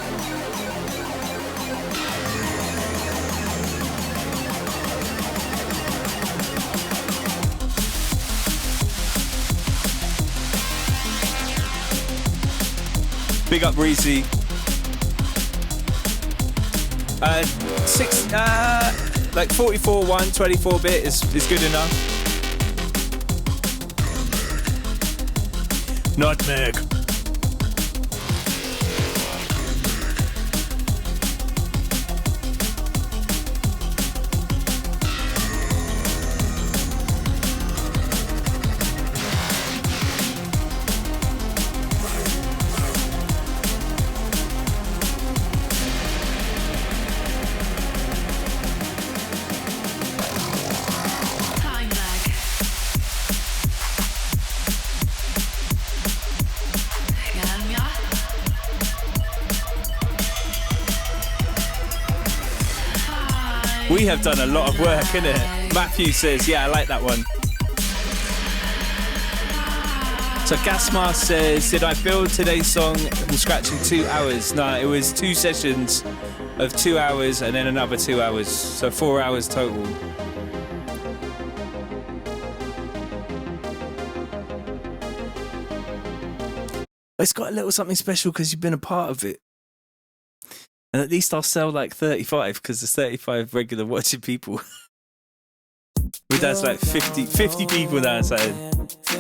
Big up Breezy. Like 44.1, 24-bit is good enough. Nutmeg. We have done a lot of work, innit? Matthew says, yeah, I like that one. So Gasmar says, did I build today's song from scratch in 2 hours? No, it was 2 sessions of 2 hours and then another 2 hours. So 4 hours total. It's got a little something special because you've been a part of it. And at least I'll sell like 35 because there's 35 regular watching people. With that's like 50 people now, so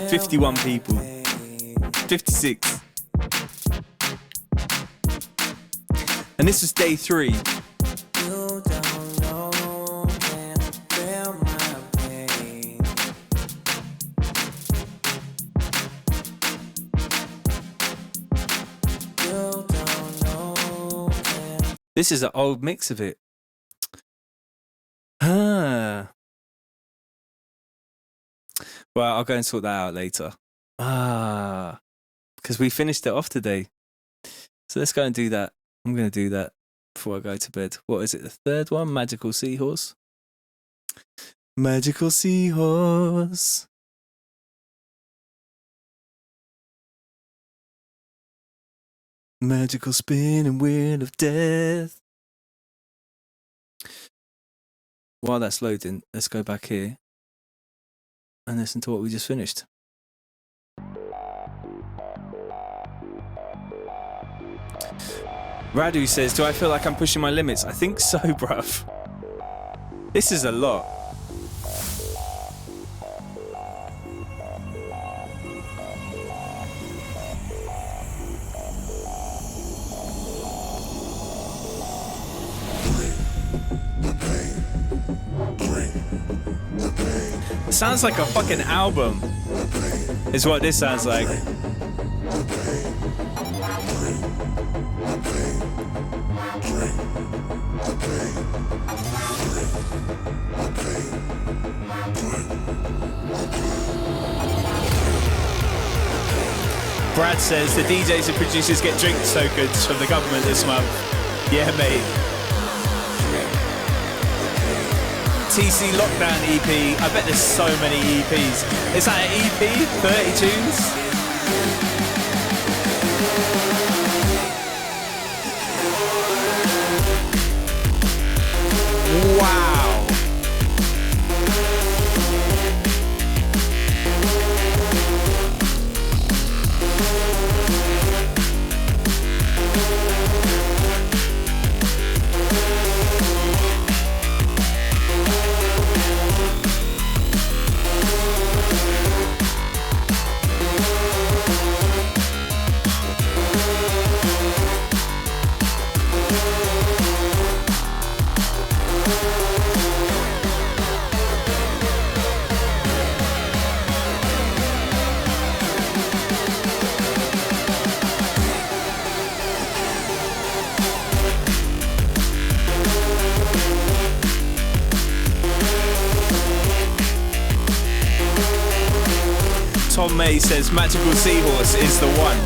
51 people. 56. And this was day 3. This is an old mix of it. Ah. Well, I'll go and sort that out later. Ah. Because we finished it off today. So let's go and do that. I'm going to do that before I go to bed. What is it? The third one? Magical Seahorse. Magical Seahorse. Magical spinning wheel of death. While that's loading, let's go back here and listen to what we just finished. Radu says, do I feel like I'm pushing my limits? I think so, bruv. This is a lot. It sounds like a fucking album, is what this sounds like. Brad says the DJs and producers get drink tokens from the government this month. Yeah, mate. TC Lockdown EP. I bet there's so many EPs. Is that an EP? 30 tunes? Wow. Tom May says Magical Seahorse is the one.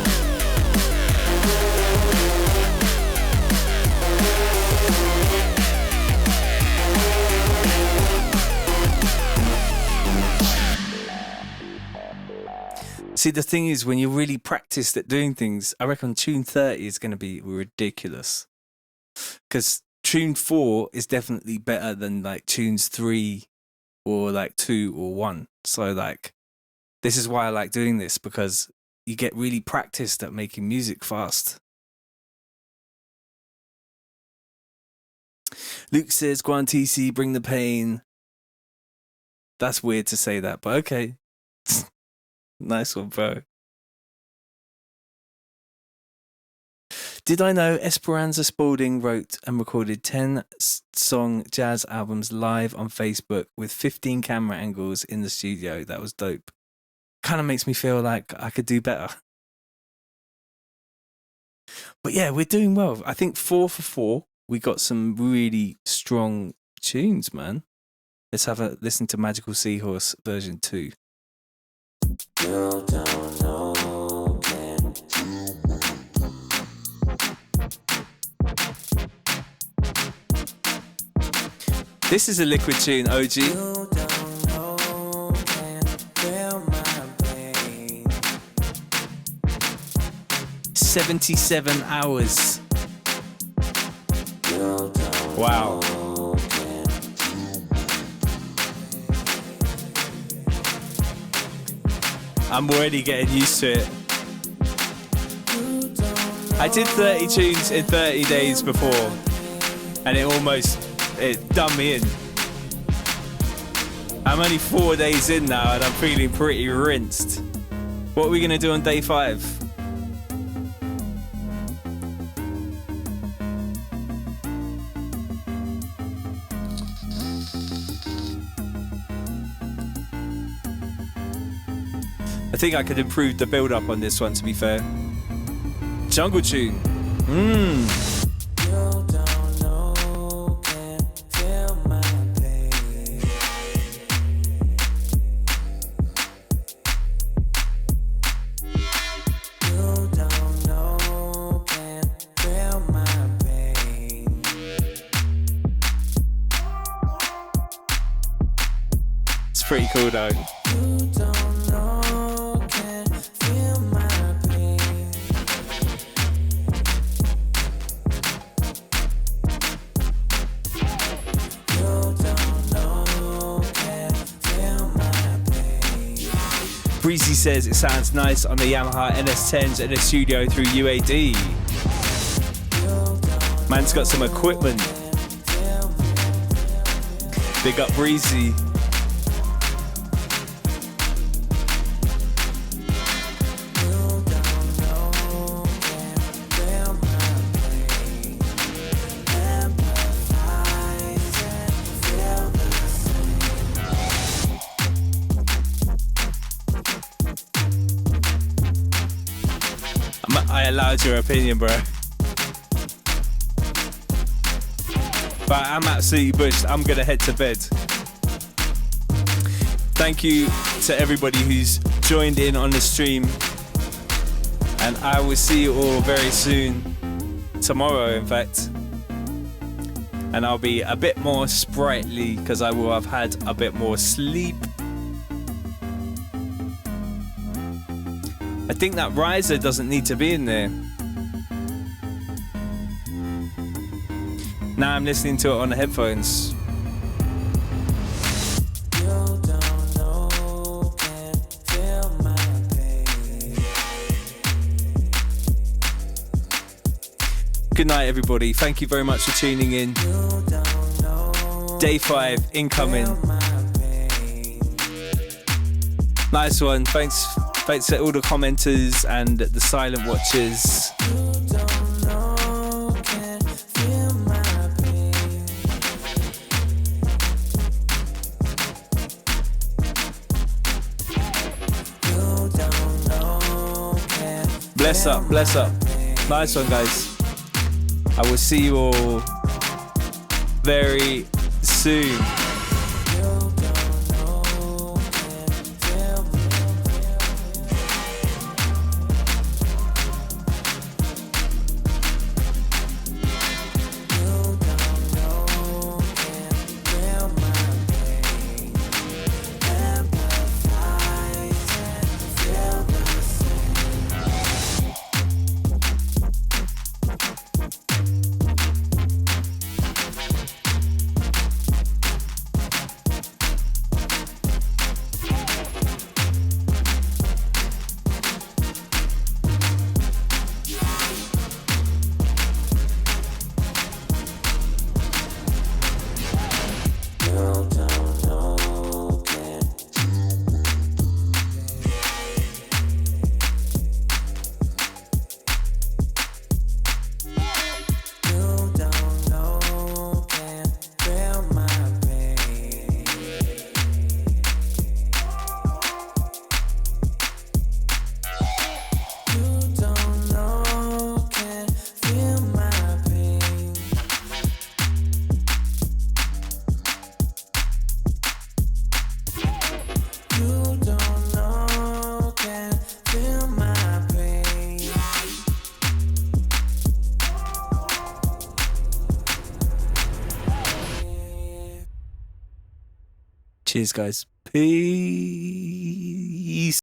See, the thing is, when you're really practiced at doing things, I reckon tune 30 is going to be ridiculous. Because tune 4 is definitely better than like tunes 3 or like 2 or 1. So like, this is why I like doing this, because you get really practiced at making music fast. Luke says, go on TC, bring the pain. That's weird to say that, but okay. Nice one, bro. Did I know Esperanza Spalding wrote and recorded 10-song jazz albums live on Facebook with 15 camera angles in the studio? That was dope. Kind of makes me feel like I could do better. But yeah, we're doing well. I think 4 for 4. We got some really strong tunes, man. Let's have a listen to Magical Seahorse version 2. You don't know, man. This is a Liquid tune, OG. You don't know, man. Feel my pain. 77 hours. Wow. I'm already getting used to it. I did 30 tunes in 30 days before, and it done me in. I'm only 4 days in now, and I'm feeling pretty rinsed. What are we gonna do on day 5? I think I could improve the build-up on this one, to be fair. Jungle tune. It's pretty cool though. Breezy says it sounds nice on the Yamaha NS10s in the studio through UAD. Man's got some equipment. Big up Breezy. I allowed your opinion, bro. But I'm absolutely bushed. I'm gonna head to bed. Thank you to everybody who's joined in on the stream. And I will see you all very soon. Tomorrow, in fact. And I'll be a bit more sprightly because I will have had a bit more sleep. I think that riser doesn't need to be in there. Now I'm listening to it on the headphones. Good night, everybody. Thank you very much for tuning in. Day 5 incoming. Nice one. Thanks to all the commenters and the silent watchers. Bless up, bless up. Nice one, guys. I will see you all very soon. Cheers, guys. Peace.